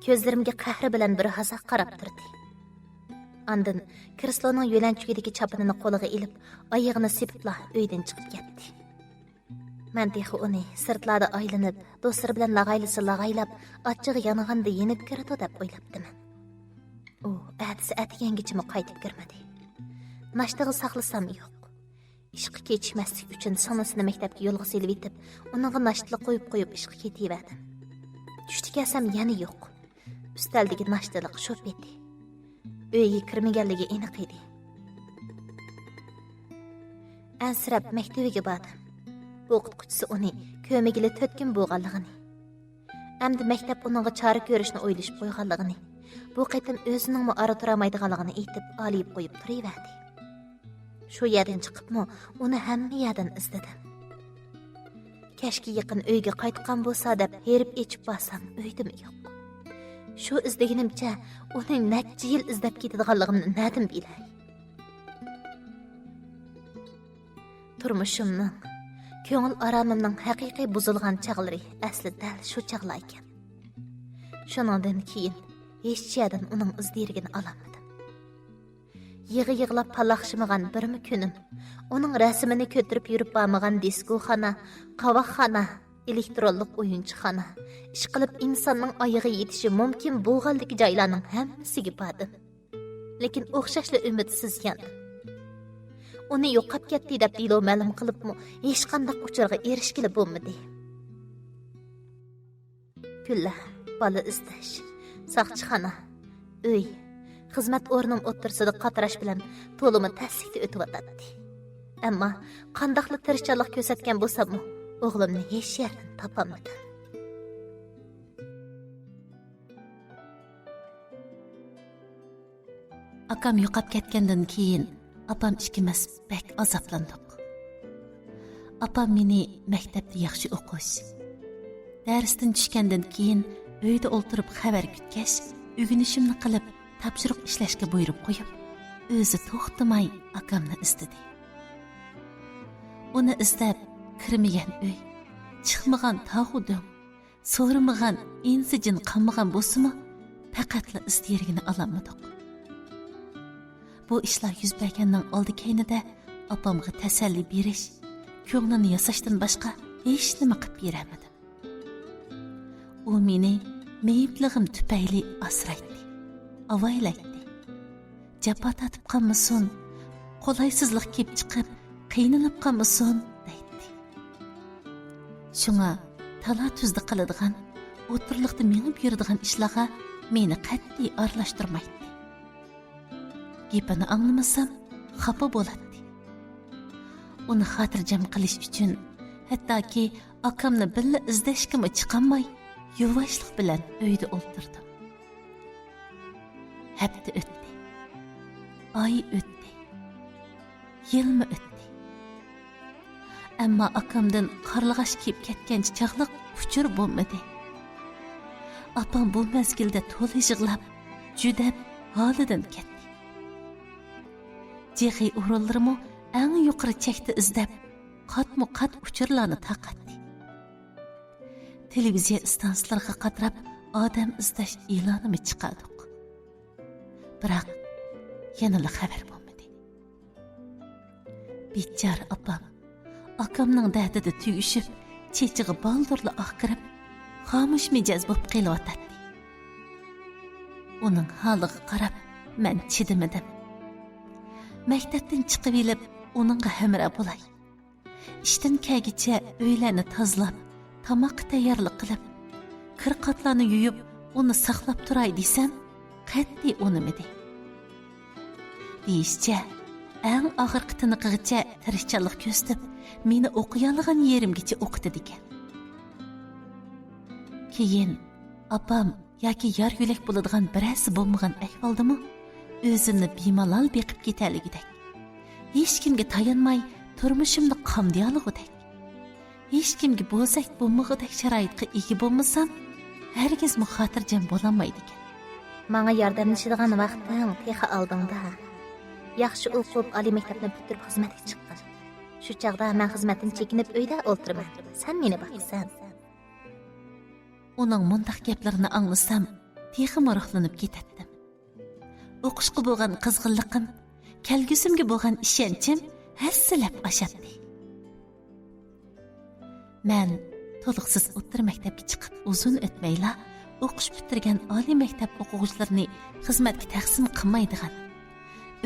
ko'zlarimga qahri bilan bir haza qarab turdi. Andin Krisloning yo'lanchugidagi chapinini qo'liga ilib, oyog'ini sepibla uydan chiqib ketdi. Men texi uni sirtlarda aylanib, do'stlari bilan lag'aylab, achchig'i yong'anda yenib kiradi deb o'ylabdim. U atisi atigangichimi qaytib kirmadi. Nashtig'i saqlasam yo'q. Ishqi kechishmaslik uchun sonasini maktabga yo'lga selib etib, uningga nashtli qo'yib ishqi ketaverdim. Tushdi kelsam yana yo'q. Üstəldəki naşdalıq şop etdi. Uyga kirmaganligi aniq edi. Ansirab maktabiga bordim. O'qituvchisi uni ko'magili 4 kun bo'lganligini, hamda maktab uningga chora ko'rishni o'ylashib qo'yganligini, bu qaytim o'zining ara turamaydiganligini aytib olib qo'yib turaverdi. Shu yerdan chiqibmi, uni hamma yerdan izladim. Kashki yaqin uyga qaytgan bo'lsa deb herib echib borsam, uydimi yo'q. Shu izlaganimcha uni necha yil izlab ketadiganligimni nadim bilay. Turmushimning, ko'ngil aromimning haqiqiy buzilgan chaqlari asli dal shu chaqlar ekan. Shuningdan keyin hech yerdan uning izlarini olamadim. Yig'i-yig'lab palaxshimigan birmi kunim, uning rasmini ko'tarib yurib bormagan diskoxona, qavoqxona, elektronlik o'yinchixona, ish qilib insonning oyog'i yetishi mumkin bo'lganligi joylarning hammasiga bordim. Lekin o'xshashli umidsiz yandim. Uni yo'qab ketdi deb dilo ma'lum qilibmi, hech qanday uchurga erishgili bo'lmadi. Kunlar, bola izlash, soqchixona, uy, xizmat o'rnim o'tirsida qatarash bilan to'limi taslikda o'tib. Ammo qandaqli tirishchilik ko'rsatgan bo'lsam, o'g'limni hech yerdan topolmadim. Akam yo'qab ketgandan keyin apam ikkimiz bek azoblandik. Apam meni maktabda yaxshi o'qish, darsdan tushgandan keyin uyda o'ltirib xabar kutgash, o'rganishimni qilib, topshiriq ishlashga buyurib qo'yib, o'zi to'xtamay akamni istadi. Uni izlab kirmagan uy, chiqmagan tog'udum, so'ramagan insijin qanmagan bo'lsa-mu, faqatla izdirgini olamadik. Bu ishlar yuz berganning oldi keynida opamga tasalli berish, ko'nglini yasashdan boshqa hech nima qilib beramadim. U meni meyibligim tufayli asraydi, avaylaydi. Jafo tatib qolmasin, qolaysizlik kelib chiqib, qiynalib qolmasin deydi. Shunga tala-tuzda qiladigan, o'tirliqda menib yuradigan ishlarga meni qat'iy aralashtirmaydi. Gapini anglamasam, xafa bo'ladi. Uni xotirjam qilish uchun hattoki akamni billa izlashga chiqolmay, yuvashlik bilan uyda o'tirdim. Hafta o'tdi. Oy o'tdi. Yilmi o'tdi. Ammo akamdan qarlag'ash kelib ketgan chaqliq uchur bo'lmadi. Apam bu mezgilda to'la yig'lab, judab holidan ketdi. Jehi o'rinlarimi eng yuqori chekda izlab, qatmu-qat uchurlarni taqatdi. Televiziya stansiyalarga qatrab odam izlash e'lonimi chiqardik. Biroq yanada xabar bo'lmadi. Bichar opam akamning dardida tuyushib, chechig'i baldurli oqirib, xomush mijoz bo'lib qelyotdi. Uning holiga qarab, men chidamadim. Maktabdan chiqib elib, uningga hamroh bo'lay. Ishdan kelgicha uylarni tozalab, tomoq tayyorlik qilib, kir-qatlarni yuyib, uni saqlab turay desam, qat'iy unimidi. Deyishcha, eng oxirgi tiniqigacha tirishchilik ko'rsatib, meni o'qiyolgan yerimgacha o'qitdi ekan. Keyin opam yoki yar yo'lak bo'ladigan birasi bo'lmagan ahvoldimi, o'zimni bemalol beqib ketaligidek. Hech kimga tayanmay turmushimni qamdiyaligidek. Hech kimga bo'lsak bo'lmag'idek sharoitga ega bo'lmasam, hargiz xotirjam bo'lamaydi ekan. Menga yordamlashadigan vaqting texa oldingda. Yaxshi o'qib, oliy maktabni bitirib xizmatga chiqqan. Shu chaqda men xizmatdan chekinib uyda o'tiraman. Sen meni boqasan. Uning mundaq gaplarini anglasam, texa ruhlanib ketdim. O'qishga bo'lgan qizg'inliqim, kelgusimga bo'lgan ishonchim hassalab oshadi. Men to'liqsiz o'rta maktabga chiqib uzun o'tmayla o'qish bitirgan oliy maktab o'quvchilarini xizmatga taqsim qilmaydigan,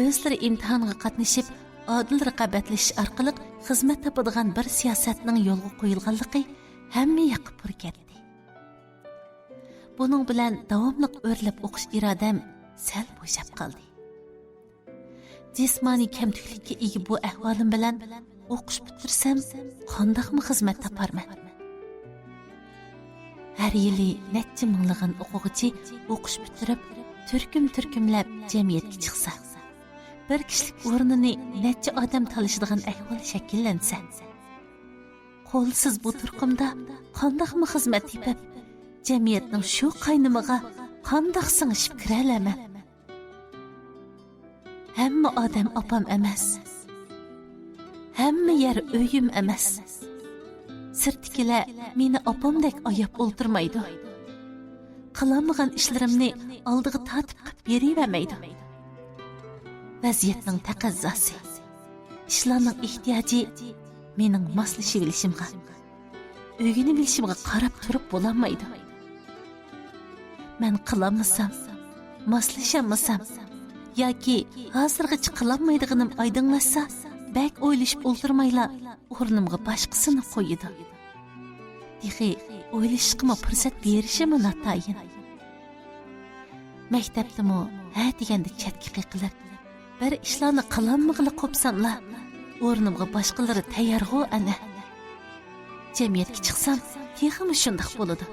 o'zlari imtihonga qatnashib odil raqobatlashish orqali xizmat topadigan bir siyosatning yo'lga qo'yilganligi hamma yoqqa pur ketdi. buning bilan davomliq o'rlab o'qish irodam sal bo'shab qoldi. Jismoniy kamtuklikka ega bu ahvolim bilan o'qish bitirsam, qandoqmi xizmat toparman? Har yili necha minglagan o'quvchi o'qish bitirib, turkum-turkumlab jamiyatga chiqsa, bir kishilik o'rnini necha odam talashadigan ahvol shakllansa, qo'lsiz bu turqumda qandoqmi xizmat tepib, jamiyatning shu qaynimiga qandoq singishib kira olaman? Hamma odam opam emas. Hamma yer uyim emas. Sirtkilar meni opamdek oyab o'ltirmaydi. Qilamagan ishlarimni oldiga tortib qilib beravermaydi. Vaziyatning taqozosi, ishlarning ehtiyoji mening moslashib olishimga, o'rganib olishimga qarab turib bo'lolmaydi. Men qilolmasam, moslashamasam yoki hozirgacha qilolmaydiganim oydinlashsa, bak o'ylashib o'ltirmayla o'rnimga boshqasini qo'yadi. Dixi o'ylashishga fursat berishimi natayin. Maktabdimi ha deganda chatga qiqilib, bir ishlarni qilolmag'ili qo'psamla, o'rnimga boshqalari tayyorg'u ana. Jamiyatga chiqsam, texmi shundoq bo'ladi.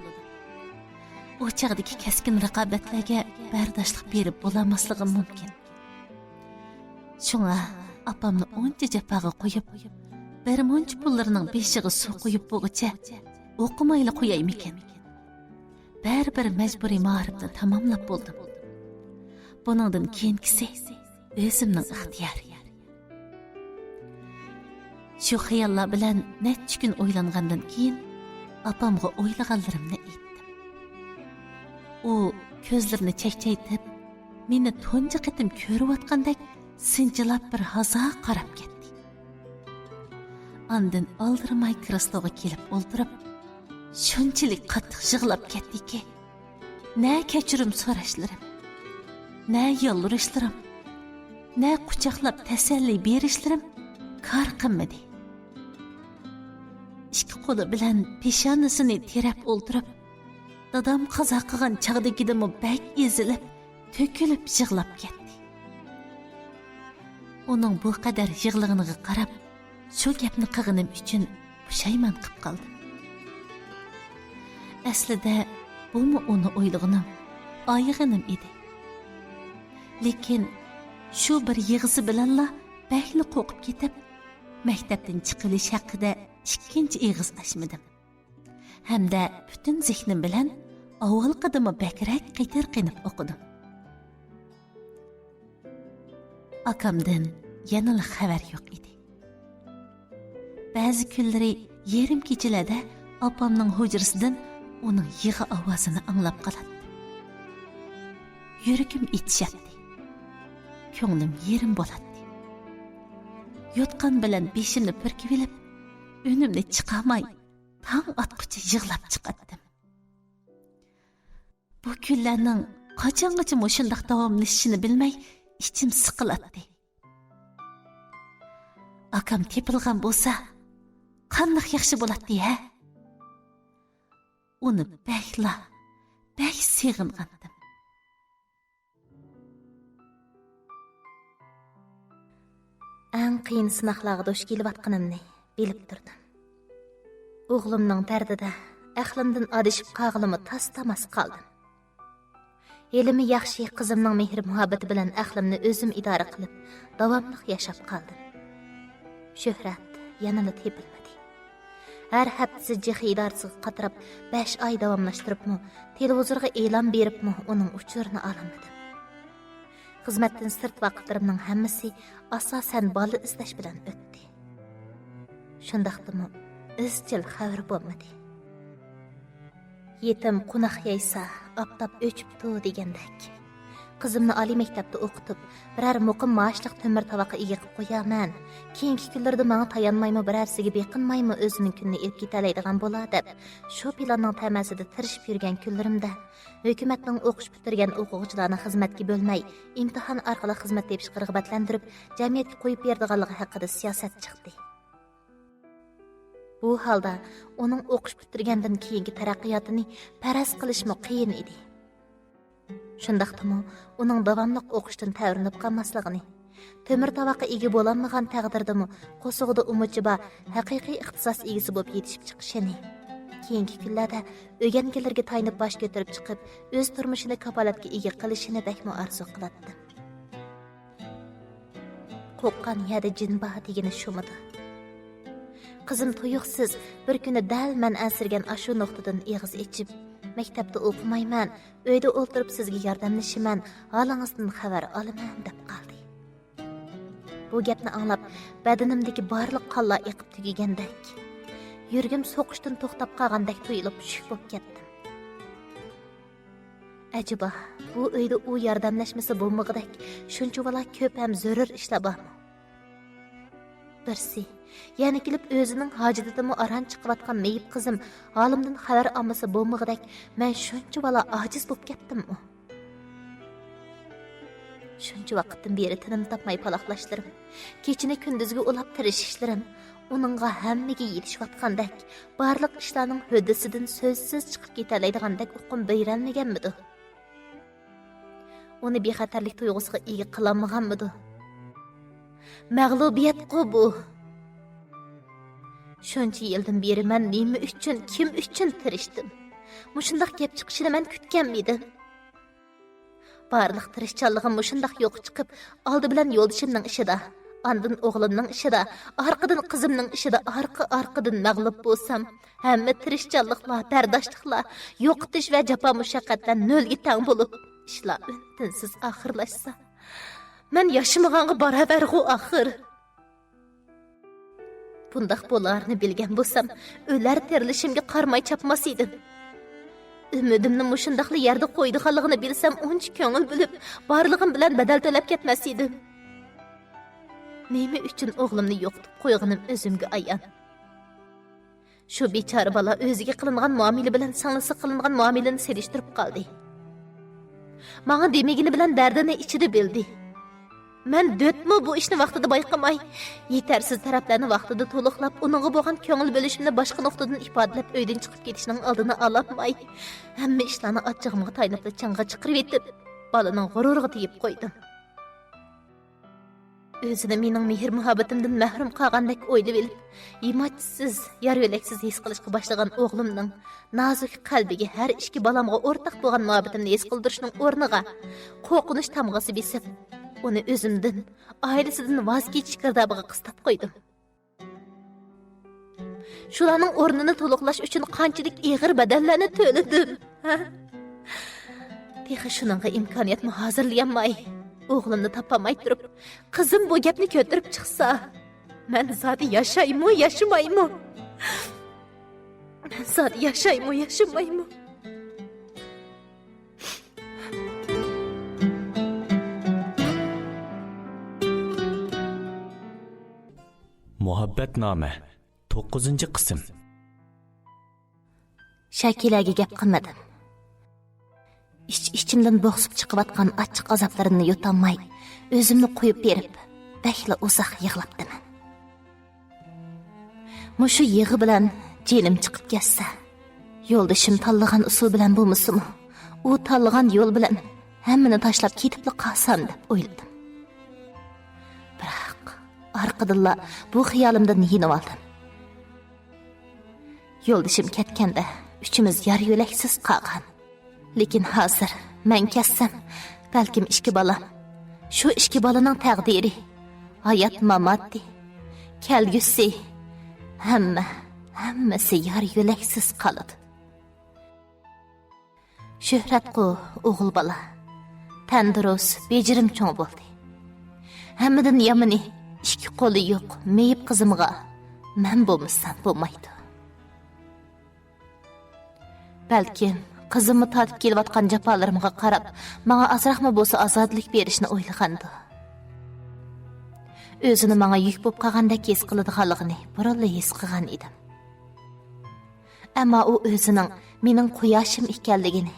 O chaqdagi keskin raqobatlarga bardoshlik berib bo'lmasligim mumkin. Shunga opamni o'ncha jafaga qo'yib, bir muncha pullarining beshiga suv qo'yib bo'g'icha o'qimayla qo'yaymikin. Baribir majburiy ma'rifni tamomlab bo'ldim. Buningdan keyingisi o'zimning ixtiyori. Shu xayollar bilan necha kun o'ylangandan keyin opamga o'ylaganlarimni aytdim. U ko'zlarini chekchaytib, meni tunji qitim ko'rayotgandek sinchilab bir hazo qarab ketdi. Ondan oldirmay krasloga kelib o'ltirib, shunchalik qattiq yig'lab ketdiki, na kechirim so'rashlarim, na yolvurishlarim, na quchoqlab tasalli berishlarim kor qilmadi. Ikki qo'li bilan peshonasini terab o'ltirib, dadam qazo qilgan chaqdagidimi bak ezilib, to'kilib yig'lab ketdi. Uning bu qadar yig'lig'iga qarab, shu gapni qilganim uchun pushaymon qilib qoldim. Aslida bumi uni o'ylag'anim, oyig'inim edi. Lekin shu bir yig'isi bilanla bakli qo'qib ketib, maktabdan chiqilish haqida ikkinchi ig'iz ochmadim. Hamda butun zehnim bilan avvalqidimi bakrak qitirqinib o'qidim. Akamdan yanada xabar yo'q edi. Ba'zi kunlari yarim kechalarda opamning hujrasidan uning yig'i ovozini anglab qolardim. Yuragim itishardi. Ko'nglim yerim bo'ladi. Yotgan bilan beshimni purkib olib, o'nimni chiqamay, tong otqucha yig'lab chiqatdim. Bu kunlarning qachongacha shundoq davomlashishini bilmay, ichim siqiladi. Akam tepilgan bo'lsa, qanday yaxshi bo'ladi, ha? Uni bak seg'ingandim. Eng qiyin sinoqlarga duch kelayotganimni bilib turdim. O'g'limning dardida aqlimdan adashib qolganimni tas-tamas qoldim. Elimi yaxshi qizimning mehr muhabbati bilan aqlimni o'zim idora qilib, davomli yashab qoldim. Shuhrat yanada tepilmadi. Har haftasi jixi idorasiga qatirib 5 oy davomlashtiribmi, televizorga e'lon beribmi, uning uchurini olamadim. Xizmatdan sirt vaqtlarimning hammasi asosan bola izlash bilan o'tdi. Shundaqdimi izchil xabar bo'lmadi. Yetim qunoq yeysa, optab o'chibdi degandek. Qizimni oliy maktabda o'qitib, biror muqim maoshliq temir tovoqqa ega qilib qo'yaman. Keyingi kunlarda menga tayanmaymi, birarsiga beqinmaymi o'zining kunini elib ketalaydigan bo'ladi deb, shu planning tamasida tirishib yurgan kunlarimda hukumatning o'qish bitirgan o'quvchilarni xizmatga bo'lmay, imtihon orqali xizmat tepishga rag'batlantirib, jamiyatga qo'yib beradiganligi haqida siyosat chiqdi. Bu holda uning o'qish bitirgandan keyingi taraqqiyotini faraz qilishmi qiyin edi. Shundaqdimi, uning davomli o'qishdan tayyorlanib qolmasligini, temir tovoqqa ega bo'lolmagan taqdirdami qo'sig'ida umidjiba haqiqiy ixtisos egasi bo'lib yetishib chiqishini, keyingi kunlarda o'rganganlarga taynib bosh ko'tarib chiqib, o'z turmushini kapolatga ega qilishini bakmo arzu qiladi. Qo'rqqan yerda jin bor degani shumidi. Qizim tuyuqsiz bir kuni dal men asirgan ashu nuqtadan eg'iz ichib, maktabda o'qimayman, uyda o'ltirib sizga yordamlashaman, holingizdan xabar olaman deb qoldi. Bu gapni anglab, badanimdagi barliq qonlar eqib tugagandek, yuragim so'qishdan to'xtab qolgandek tuyulib tushib bo'lib ketdim. Acaba bu uyda u yordamlashmasa bo'lmag'idek, shuncha vala ko'p ham zarur ishlar bormi? Birsi, yana kelib o'zining hojatidami aran chiqayotgan meyib qizim holimdan xabar olmasa bo'lmag'idek, men shuncha vala ojiz bo'lib ketdim-mi? Shuncha vaqtdan beri tinim topmay paloqlashlarim, kechini kunduzga ulab tirishishlarim, uningga hammaga yetishayotgandek, barliq ishlarning hudisidan so'zsiz chiqib ketalaydigandek uqum berolmaganmidi? Uni bexatarlik tuyg'usiga ega qilolmaganmidi? Mag'lubiyat-ku bu. Shuncha yildan beri men nima uchun, kim uchun tirishdim? Mushundaq gap chiqishini men kutganmidim. Barliq tirishchanligim mushundaq yo'q chiqib, oldi bilan yo'ldishimning ishida, andin o'g'limning ishida, orqadan qizimning ishida, orqadan mag'lub bo'lsam, hamma tirishchanliklar, bardoshliklar, yo'qotish va jafo mushaqqatlar nolga tang bo'lib, ishlar tinsiz oxirlashsa, men yashimag'anga barabarg'u oxir. Bundaq bo'larni bilgan bo'lsam, o'lar terilishimga qarmay chapmas edim. Umidimni mushundaqli yerda qo'ydiganligini bilsam, uncha ko'ngil bilib, borlig'im bilan badal to'lab ketmas edim. Nima uchun o'g'limni yo'qitib qo'yganim o'zimga ayon. Shu bechora bola o'ziga qilingan muomala bilan sanglisi qilingan muomalani selishtirib qoldi. Menga demagini bilan dardini ichida bildi. Men dötmi bu ishni vaqtida bayqamay, yetarsiz taraflarni vaqtida to'liqlab, uningga bo'lgan ko'ngil bo'lishimni boshqa nuqtadan ifodalab uydan chiqib ketishning oldini ololmay, hamma ishlarni achchig'imga taynib chang'a chiqarib etib, bolaning g'ururiga tegib qo'ydim. O'zini mening mehr muhabbatimdan mahrum qolgandek o'ylab olib, yimochsiz, yar yo'laksiz his qilishga boshlagan o'g'limning nozik qalbiga har ikki bolamga o'rtaq bo'lgan muhabbatimni his qildirishning o'rniga qo'rqinish tamg'asi besib, uni o'zimdan, oilasidan voz kechish girdobiga qistab qo'ydim. Shularning o'rnini to'liqlash uchun qanchalik ig'ir badallarni to'ladim. Texi shuningga imkoniyatni hozirlayolmay, o'g'limni topolmay turib, qizim bu gapni ko'tarib chiqsa, men zodi yashaymi, yashamaymi? Men zodi yashaymi, yashamaymi? Muhabbatnoma 9-qism. Shakilaga gap qilmadim. İçimden bo'xsib chiqayotgan achchiq azoblarimni yutolmay, o'zimni qo'yib berib, bakla uzoq yig'labdim. Mushu yig'i bilan jenim chiqib ketsa, yo'ldashim tanlagan usul bilan bo'lmasimi, u tanlagan yo'l bilan hammani tashlab ketibli qolsam deb o'yladim. Biroq orqadilla bu xiyolimdan yinib oldim. Yo'ldashim ketganda uchimiz yar yo'laksiz qolgan. Lekin hozir men ketsam, balkim ikki bolam, shu ikki bolaning taqdiri, hayot mamati, kelgusi, hammasi yar yo'laksiz qoladi. Shuhratqu o'g'il bola, tandurus, bejirim cho'ng bo'ldi. Hammadan yomoni, ikki qo'li yo'q, meyib qizimga men bo'lmasam bo'lmaydi. Balkim qizimni tatib kelayotgan jafolarimga qarab, menga azroqmi bo'lsa ozodlik berishni o'ylagandi. O'zini menga yuk bo'lib qolgandek his qiladiganligini burunli his qilgan edim. Ammo u o'zining mening quyoshim ekanligini,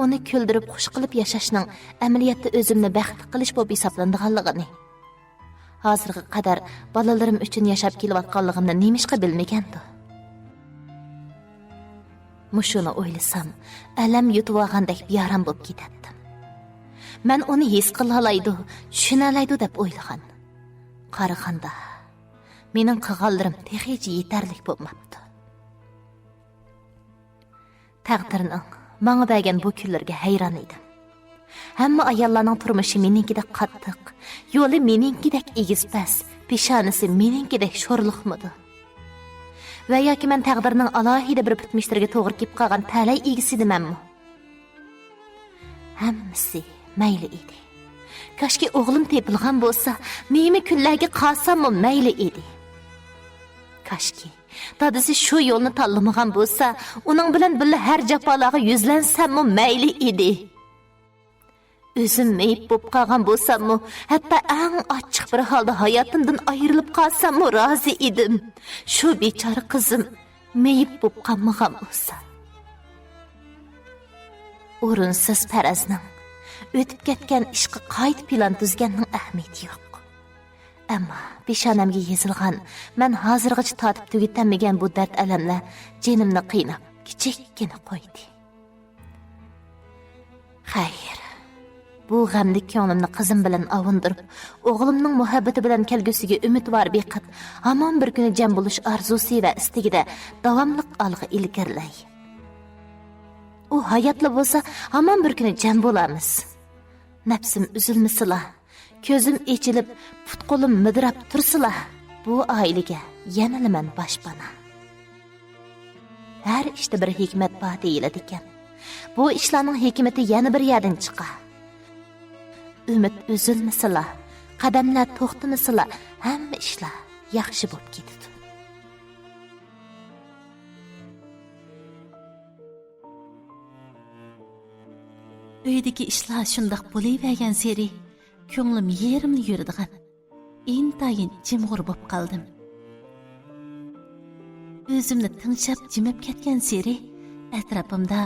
uni kuldirib xush qilib yashashning amaliyotda o'zimni baxtli qilish bo'lib hisoblanadiganligini, hozirga qadar bolalarim uchun yashab kelayotganligimni nemishqa bilmagandi. Mushuni o'ylasam, alam yutib olgandek yaram bo'lib ketdim. Men uni his qila olaydi, tushuna oladi deb o'ylagan. Qaraganda, mening qilganlarim texicha yetarli bo'lmabdi. Taqdirning menga bergan bu kunlarga hayron edim. Hamma ayollarning turmushi meninkidek qattiq, yo'li meninkidek egiz-pas, peshonasi meninkidek sho'rliqmidi. Va yoki men taqdirning alohida bir bitmishlarga to'g'ri kelib qolgan talay egisidimanmi? Hammasi mayli edi. Kashki o'g'lim tepilgan bo'lsa, meni kunlarga qolsammi mayli edi. Kashki dadasi shu yo'lni tanlamagan bo'lsa, uning bilan birga har jafolarga yuzlansammi mayli edi. O'zim meyib bo'lib qolgan bo'lsammi, hatto eng ochiq bir holda hayotimdan ayrilib qolsammi rozi edim. Shu bechora qizim meyib bo'lib qolmagan bo'lsa. O'rinsiz farazning, o'tib ketgan ishqi qayt plan tuzganning ahamiyati yo'q. Ammo peshonamga yezilgan, men hozirgacha tatib tugatamagan bu dard alamlar jenimni qiynab, kichikkina qo'ydi. Xayr. Bu g'amlik ko'nglimni qizim bilan avundirib, o'g'limning muhabbati bilan kelgusiga umidvor beqib, hamon bir kuni jam bo'lish orzusi va istigida davomli olg'a ilgirlay. U hayotli bo'lsa, hamon bir kuni jam bo'lamiz. Nafsim uzilmasila, ko'zim echilib, put-qo'lim midrab tursila, bu oilaga yana men boshpana. Har ishda bir hikmat bor deyiladi ekan. Bu ishlarning hikmati yana bir yerdan chiqar. Ümid üzülmesila, qadamlar to'xtamasila, hamma ishlar yaxshi bo'lib ketadi. Uydagi ishlar shundoq bo'lavergan seri, ko'nglim yerimni yuradigan. Intayin jimg'ur bo'lib qoldim. O'zimni tinchab jimib ketgan seri, atrofimda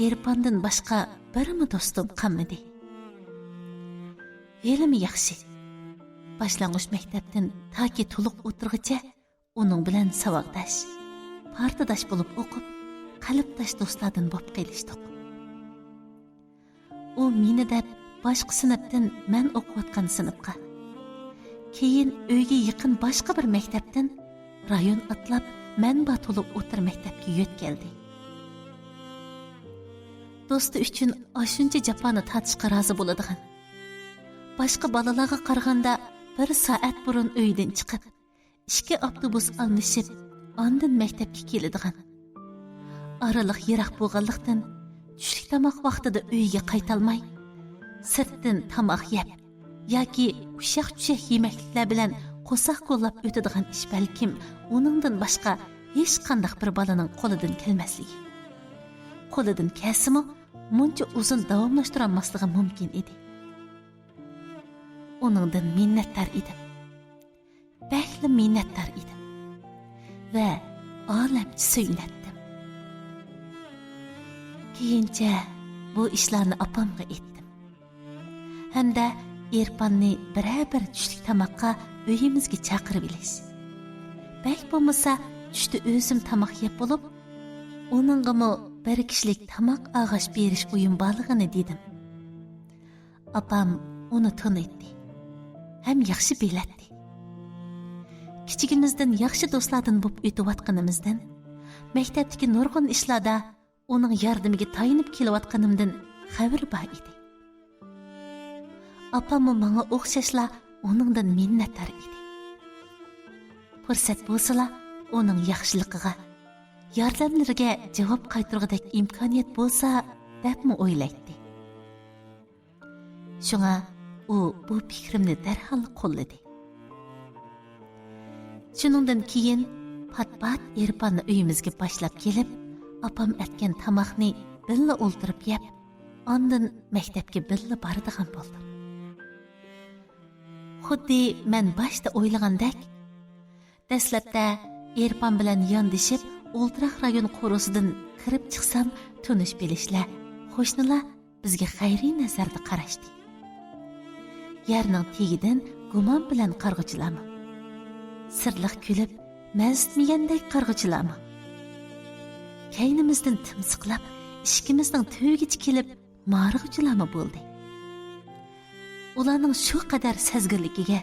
Erpandan boshqa birmi do'stim qolmadi. Velimi yaxshi. Boshlang'ich maktabdan toki to'liq o'tirg'icha uning bilan savaqdash, partidash bo'lib o'qib, qalbdosh do'stlardan bo'lib qolishdik. U meni deb boshqa sinfdan men o'qiyotgan sinfga, keyin uyga yaqin boshqa bir maktabdan rayon atlab men to'liq o'tir maktabga yo'tkaldi. Do'sti uchun ashuncha jafoni tatishga rozi bo'ladigan. Başqa balalarga qaraganda 1 soat burun uydan chiqib, 2 avtobus almashib, ondan maktabga keladigan. Araliq yiroq bo'lganlikdan tushlik tomoq vaqtida uyga qaytalmay, sirtdan tomoq yeb yoki ushaq-tushaq yemekliklar bilan qo'saq qo'llab o'tadigan ish balkim uningdan boshqa hech qanday bir balaning qo'lidan kelmasligi. Qo'lidan kelsimi, muncha uzun davomlashtirolmasligi mumkin edi. Onundan minnettar edim. Behli minnettar edim. Ve alemci söylətdim. Keyince bu işlerini apamga ettim. Hem de Erpanni bir düşlük tamakka öyümüzge çakırıp biliş. Bek bulmasa düştü özüm tamak yap olup, onunga mı bir kişilik tamak ağaç beriş uyum balığını dedim. Apam onu tanıttı. Hem yaxshi biletdi. Kichigimizdan yaxshi do'stlardan bo'lib o'tayotganimizdan, maktabdagi nurg'un ishlarda uning yordamiga tayinib kelayotganimdan xabar bor edi. Apam menga o'xshashla uningdan minnatdor edi. Fursat bo'lsa, uning yaxshiligiga, yordamlariga javob qaytargudek imkoniyat bo'lsa, debmi o'ylaydi. Shunga u bu fikrimni darhol qo'lladi. Shuningdan keyin pat-pat Erpanni uyimizga boshlab kelib, opam aytgan tamoqni billa o'ltirib yeb, ondan maktabga billa boradigan bo'ldim. Xuddi men boshda o'ylagandek, dastlabda Erpan bilan yondashib, o'ltiraq rayon qo'rusidan kirib chiqsam, tunish bilishlar, qo'shnilar bizga xayriy nazarda qarashdi. Yerning tegidan gumon bilan qarg'ichlami? Sirliq kulib, mazitmagandek qarg'ichlami? keynimizden timsiqlab, ishkimizning tüygichi kelib, marıg'uchilami bo'ldi. Ularning shu qadar sezgirligiga,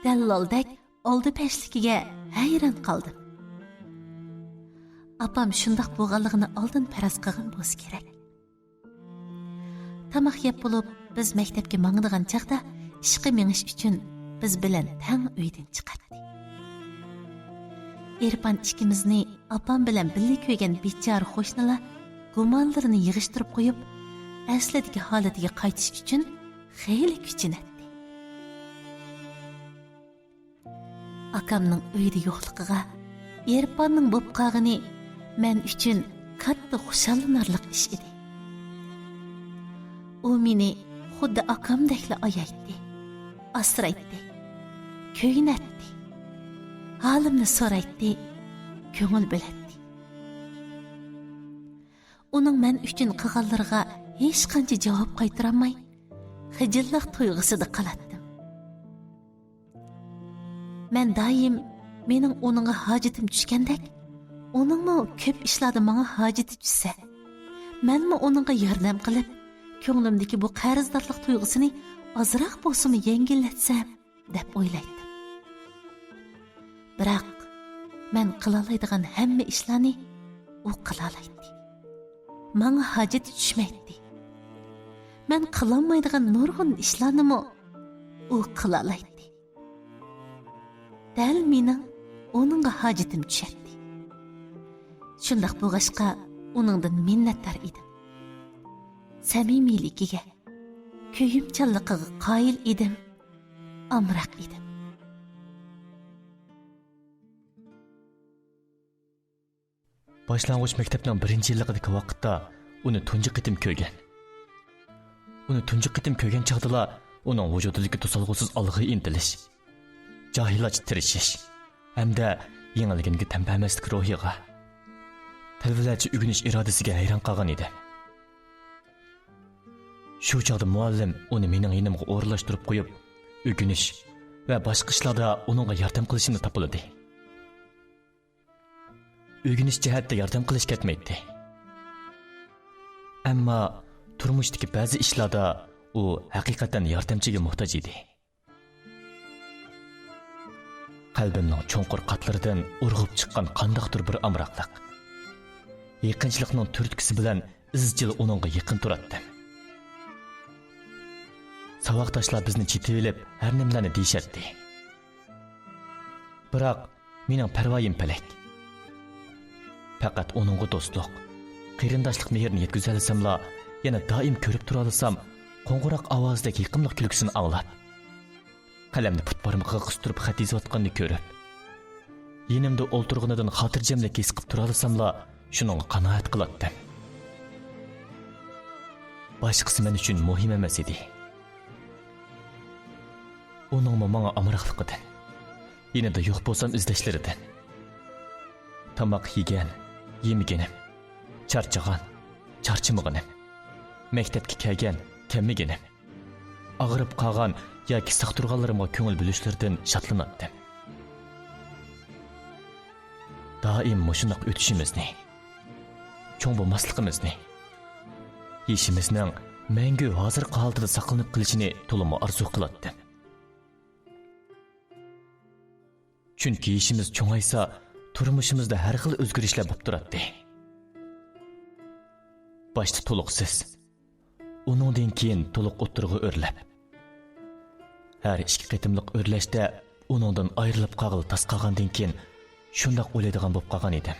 dalloldek oldi pashligiga hayron qoldim. Apam shundoq bo'lganligini oldin faraz qilgan bo'lsa kerak. Tamoq yeb bo'lib, biz maktabga mangdigan chaqda ishqa menish uchun biz bilan tang uydan chiqardi. Erpan ikkimizni apam bilan birga ko'ygan bechora qo'shnilar gumonlarini yig'ishtirib qo'yib, asladagi holatiga qaytish uchun xeyli kuchinatdi. Akamning uyda yo'qligiga Erpanning bo'p qolgani men uchun katta xushallanarlik ish edi. U meni xuddi akamdekla oyaydi, asraydi, ko'ynatdi, halimni so'raydi, ko'ngil biladi. Uning men uchun qilganlariga hech qancha javob qaytaramay, xijillik tuyg'usida qolatdim. Men doim mening uningga hojatim tushgandek, uningmi ko'p ishlarda menga hojati tushsa, menmi uningga yordam qilib, ko'nglimdagi bu qarzdorlik tuyg'usini ozroq bo'lsa-mu yengillatsam deb o'ylaydim. Biroq men qila oladigan hamma ishlarni u qila oladi. Menga hojati tushmaydi. Men qila olmaydigan nurg'un ishlarni u qila oladi. Dal mening uningga hojatim tushadi. Shundaq bo'lg'achqa uningdan minnatdor edim. Samimiyligiga, köyümchanligiga qoyil edim, amroq edim. Boshlang'ich maktabning 1-yilligidagi vaqtda uni tunji qitim ko'rgan. Uni tunji qitim ko'rgan chaqdala uning vujudidagi to'solg'usiz olg'a intilish, jahilach tirishish hamda yengilganiga tanpamaslik ruhiga, talvalarcha o'rganish irodasiga hayron qolgan edi. Shu chaqda muallim uni mening yonimga o'rlashtirib qo'yib, o'rganish va boshqa ishlarda uningga yordam qilishini topildi. O'rganish jihatda yordam qilish ketmaydi. Ammo turmushdagi ba'zi ishlarda u haqiqatan yordamchiga muhtoj edi. Qalbimning cho'nqur qatlaridan urg'ib chiqqan qandoqdir bir amroqlik. Yaqinchilikning turtkisi bilan izchil uningga yaqin turatdim. Savoqdoshlar bizni chetivelib, har nimlarni deyishatdi. Biroq mening parvoyim palak. Faqat uningga do'stlik, qarindoshlik mehrni yetkaza olsamla, yana doim ko'rib tura olsam, qo'ng'iroq ovozdagi yiqimliq kulgisini anglab, qalamni put barmog'iga qistirib xat yozayotganini ko'rib, yonimda o'ltirganidan xotirjamlik his qilib tura olsamla, shuningga qanoat qilatdim. Boshqasi men uchun muhim emas edi. Uningmi menga amroqligidan, yanada yo'q bo'lsam izdashlaridan. Tamoq yegan, yemiganim, charchagan, charchimaganim, maktabga kelgan, kelmaganim, og'rib qolgan yoki saqturganlarimga ko'ngil bo'lishlardan shodlanatdim. Doim mushundoq o'tishimizni, cho'ng bo'lmasligimizni, yeshimizning mangu hozir holatida saqlanib qilishini to'liq orzu qilatdim. Chunki yeshimiz cho'ngaysa, turmushimizda har xil o'zgarishlar bo'lib turadi. Boshda to'liqsiz, uningdan keyin to'liq o'tirg'i o'rlab. Har ikki qitimliq o'rlashda uningdan ayrilib qolib tas qolgandan keyin shundoq o'ylaydigan bo'lib qolgan edim.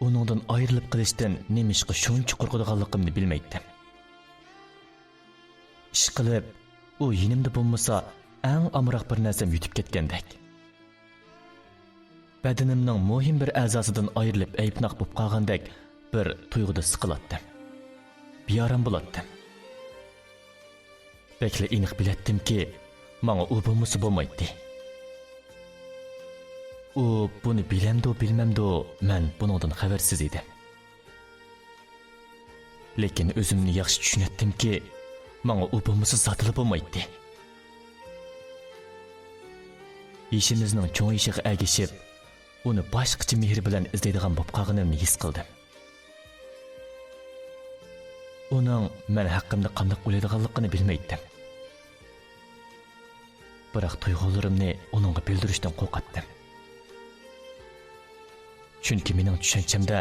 Uningdan ayrilib qilishdan nemishqa shuncha qo'rqadiganligimni bilmaydim. Ish qilib, u yonimda bo'lmasa, eng amroq bir narsam yutib ketgandek. Badanimning muhim bir a'zosidan ayrilib ayibnaq bo'lib qolgandek bir tuyg'uda siqilatdim. Beorom bo'latdim. Bekli aniq bilatdimki, menga u bo'lmasa bo'lmaydi. U buni bilamdi, bilmamdi, men buningdan xabarsiz edim. Lekin o'zimni yaxshi tushunatdimki, menga u bo'lmasa zotli bo'lmaydi. Ishimizning cho'ng'ishiga agishib, uni boshqacha mehr bilan izlaydigan bo'lib qolganimni his qildim. Uning men haqimda qanday o'ylaydiganligini bilmaydim. Biroq tuyg'ularimni uningga bildirishdan qo'rqatdim. Chunki mening tushanchamda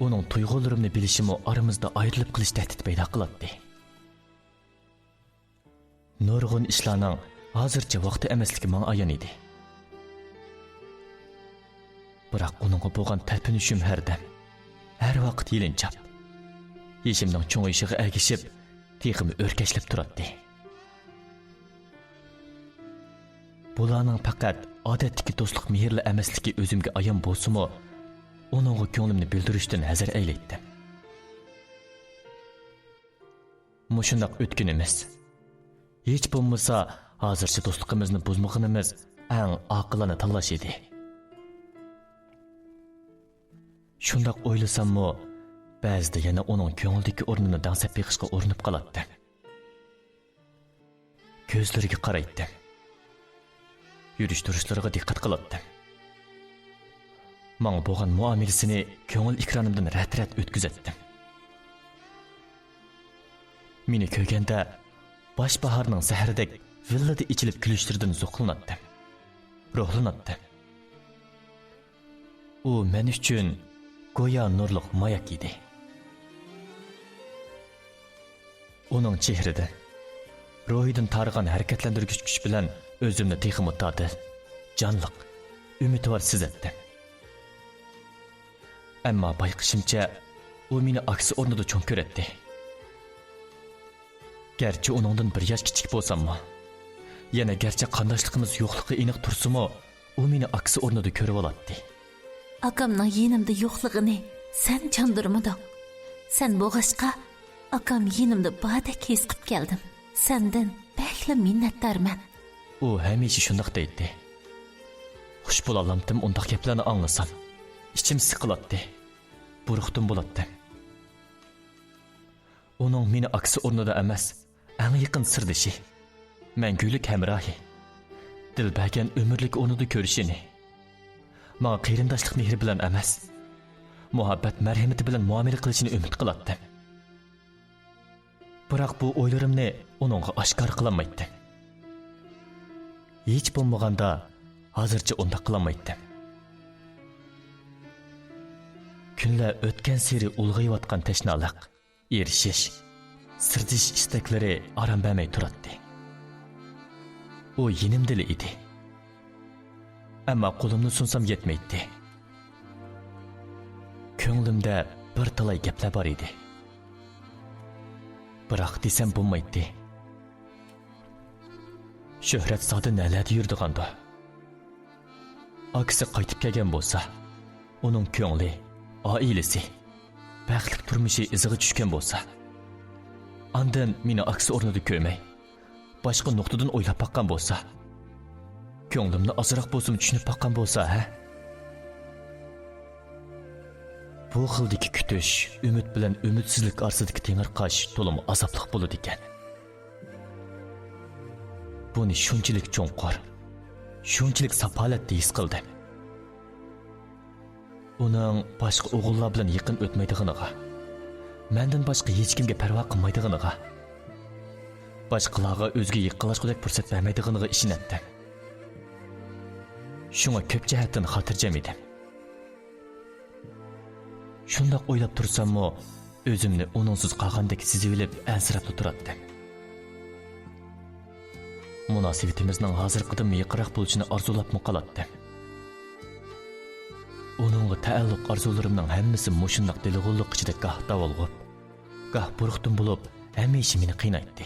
uning tuyg'ularimni bilishimi aramizda ayrilib qilish tahdid paydo qiladi. Nurg'un ishlarning hozircha vaqti emasligi menga ayon edi. Biroq uningga bo'lgan talpinishim har vaqt yelinchab. Yeshimning cho'ng'ishiga ergishib, teximni o'rkashlab turadi. Bularning faqat odatdagi do'stlik mehrli emasligi o'zimga ayon bo'lsa-mu, uningga ko'nglimni bildirishdan hazar aylaydim. Mushundoq o'tkinimiz. Hech bo'lmasa, hozircha do'stligimizni buzmaganimiz eng oqilona tanlash edi. Shundoq o'ylasam-mu, ba'zida yana uning ko'nglidagi o'rnini dangsab beqishga o'rinib qoladi. Ko'zlariga qaraydim. Yurish-turishlariga diqqat qiladim. Menga bo'lgan muomalasini ko'ngil ekranimdan rat-rat o'tkazatdim. Meni ko'rganda bosh bahorning sahridek villada ichilib kulishlaridan zuqlanatdim. Ruhlanatdim. U men uchun go'yo nurliq moyak edi. Uning chehrida ruhidan targ'an harakatlantirgich kuch bilan o'zimni texmi tadil, jonliq, umidvor sezatdim. Ammo bayqishimcha u meni aksi o'rnida cho'ng ko'ratdi. Garchi uningdan bir yosh kichik bo'lsam-mu, yana garchi qandoshligimiz yo'qligi aniq tursa-mu, u meni aksi o'rnida ko'rib oladi. Akamning yenimda yo'qligini sen chondirmading. Sen bo'g'ashqa akam yenimda badek his qilib keldim. Sendan bakla minnatdorman. U hamisha shundoq deydi. Xush bo'lalamdim undaq gaplarni anglasam. İçim siqilatdi. Buruqdim bo'ladi. Uning meni aksi o'rnida emas, eng yaqin sirdishi, mangulik hamrohi, dilbagan umrlik o'rnida ko'rishini, menga qarindoshlik mehri bilan emas, muhabbat marhamati bilan muomala qilishini umid qilatdim. Biroq bu o'ylarimni uningga oshkor qilolmaydim. Hech bo'lmaganda hozircha undaq qilolmaydim. Kunlar o'tgan seri ulg'ayotgan tashnoliq, erishish, sirdish istaklari aram bermay turadi. U yenimdili edi. Ammo qo'limni sunsam yetmaydi. Ko'nglimda bir talay gaplar bor edi. Biroq desam bo'lmaydi. Shuhrat zodi nalarda yurdiganda. Aksi qaytib kelgan bo'lsa, uning ko'ngli, oilasi, baxtli turmushi iziga tushgan bo'lsa, andan meni aksi o'rnida ko'rmay, boshqa nuqtadan o'ylab baqqan bo'lsa, ko'nglimni ozroq bo'lsin tushunib baqqan bo'lsa, ha? Bu xildagi kutish, umid bilan umidsizlik orasidagi tengirqash to'lim azobli bo'ladi ekan. Buni shunchalik cho'nqur, shunchalik safolatda his qildim. Uning boshqa o'g'illar bilan yaqin o'tmaydiganiga, mendan boshqa hech kimga parvo qilmaydiganiga, boshqalarga o'zga yiqilishga fursat bermaydiganiga ishonatdim. Shunga ko'p jihatdan xotirjam edim. Shundoq o'ylab tursam-mu, o'zimni uningsiz qolgandek sezib olib, ansirab turardim. Munosabatimizning hozirgidan yaqinroq bo'lishini orzulab qolardim. Uningga taalluq orzularimning hammasi mushundoq dilg'ulliq ichida goh davolg'ib, goh buruqdim bo'lib, hamisha meni qiynaydi.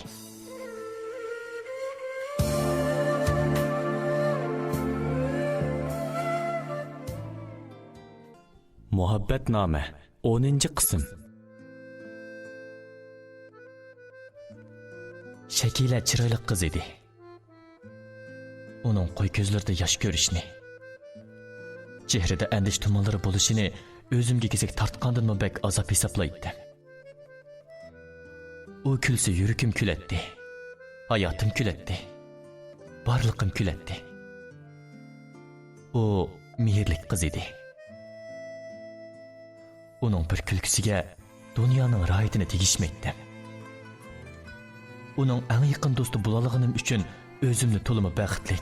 Muhabbatnoma 10-qism. Shakila chiroyli qiz edi. Uning qo'y ko'zlarida yosh ko'rishni, chehrada andish tumanlari bo'lishini o'zimga kesak tortgandan bak azob hisoblaydim. U kulsa yuragim kuladi, hayotim kuladi, borliqim kuladi. U mehrlik qiz edi. Uning bir kulkisiga dunyoning rohatini tegishmaydi. Uning eng yaqin do'sti bo'lganligim uchun o'zimni to'limi baxtli,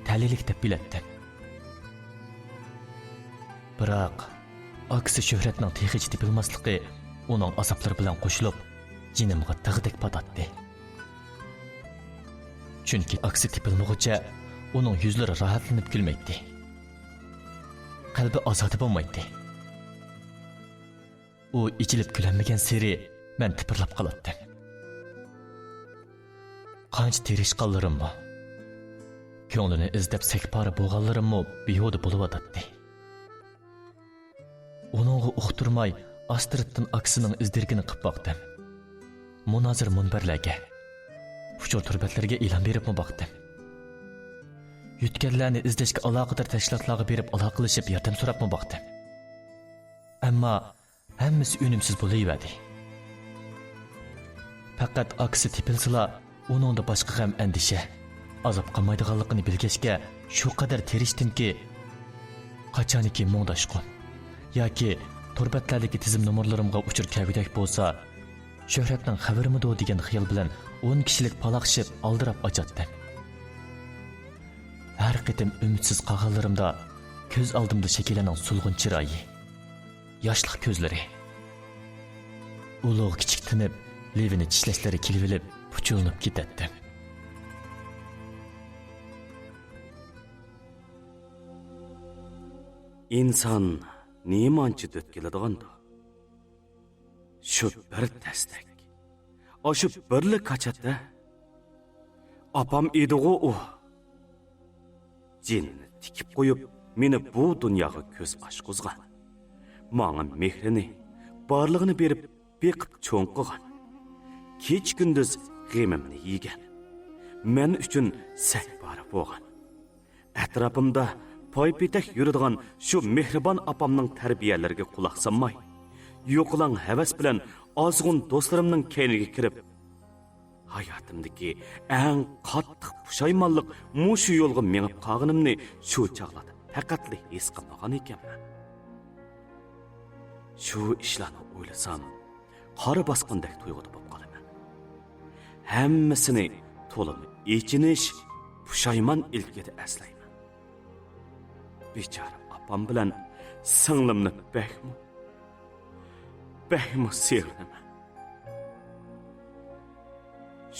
talilik deb bilatdim. Biroq aksi shuhratning texichi tepilmasligi uning azoblari bilan qo'shilib, jinimga tig'dek patatdi. Chunki aksi tepilmog'icha uning yuzlari rohatlanib kulmaydi. Qalbi ozodi bo'lmaydi. U ichilib kulanmagan seri men tipirlab qolatdim. Qancha tirishqanlarimmi, ko'nglini izlab sekpara bo'lganlarimmi behuda bo'lib o'tdi. Uningga uqtirmay Astriddan aksining izdirgini qilib boqdim. Munozir munbarlarga, uchur turbatlarga e'lon beribmi boqdim. Yutganlarni izlashga aloqador tashkilotlarga berib aloqalashib yordam so'rabmi boqdim. Ammo hammasi unumsiz bo'laverdi. Faqat aksi tepilsila uningda boshqa ham andisha, azob qilmaydiganligini bilgachga shu qadar tirishdimki, qachoniki mungdashqim yoki turbatlardagi tizim nomerlarimga uchur kavidak bo'lsa, shuhratning xabarimido degan xiyol bilan 10 kishilik paloqshib aldirab ochatdim. Har qitim umidsiz qolganlarimda ko'z oldimda shakllanan sulg'un chiroyi, yoshliq ko'zlari, ulug' kichik tinib, levini tishlashlari kilvilib, puchulinib ketadi. İnsan nemanchi döt keladigandı? Şu bir tasdak. Aşı birlik kaçatda. Apam edigo o. Jinini tikib qo'yib, meni bu dunyoga ko'z ochqizgan. Menga mehrini, barlig'ini berib, beqib cho'ng qilgan. Kech kunduz g'emimni yegan. Men uchun sakbara bo'lgan. Atrofimda poypitak yuradigan shu mehribon apamning tarbiyalariga quloq solmay, yo'qlang havas bilan ozg'un do'stlarimning kayniga kirib, hayotimdagi eng qattiq pushaymonlik mushu yo'lga menib qolganimni shu chog'larda faqatli his qilmagan ekanman. Shu ishlarni o'ylasam, qora bosqindek tuyg'uda bo'lib qolaman. Hammasini to'lib echinish, pushaymon ilkida aslayman. Bechora apam bilan singlimni bahmu sevdim.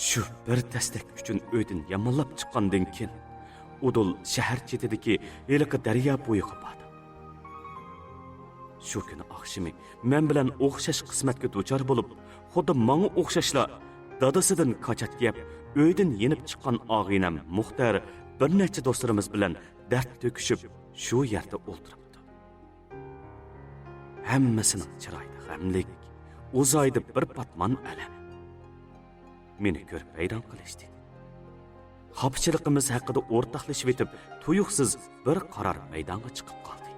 Shu bir tasdak uchun uydan yamanlab chiqqandan keyin udul shahar chetidagi eliqi daryo bo'yiga bordi. Shu kuni oqshimi men bilan o'xshash qismatga duchor bo'lib, xuddi menga o'xshashla dadasidan qochak yeb, uydan yenib chiqqan og'inam Muxtar bir necha do'stlarimiz bilan dard to'kishib shu yerda o'ltiribdi. Hammasining chiroyida g'amlik, uzaydi bir patmon alam. Meni ko'rib hayron qilishdi. Xopchiligimiz haqida o'rtoqlashib etib, tuyuqsiz bir qaror maydonga chiqib qoldi.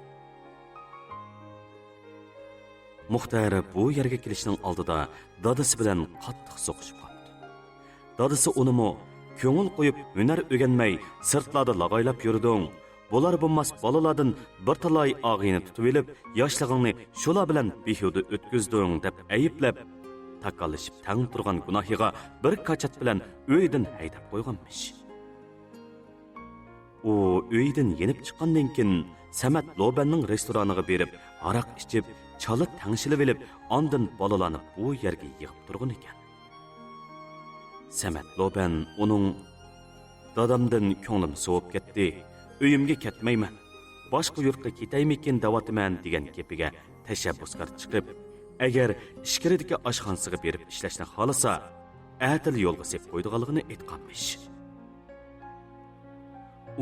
Muxtar bu yerga kelishning oldida dadasi bilan qattiq so'qishib qoldi. Dadasi unimi ko'ngil qo'yib hunar o'rganmay sirtlarda lag'aylab yurding. Bular bo'lmas bolalardan bir talay og'ini tutib olib, yoshlig'ingni shular bilan behuda o'tkazding deb ayblab, takalishib tang turgan gunohiga bir qachat bilan uydan haydab qo'yganmish. U uydan yenib chiqqandan keyin Samat Lobanning restoraniga berib, aroq ichib, chala tangshilib olib, ondan bolalarni bu yerga yig'ib turgan ekan. Samat Loban uning dadamdan ko'nglim sovib ketdi. Uyimga ketmayman. Boshqa yurtga ketaymikin davotiman degan gapiga tashabbuskor chiqib, agar ishkiridagi oshxonasiga berib ishlashni xolasa, atil yo'lga sep qo'ydiganligini aytganmish.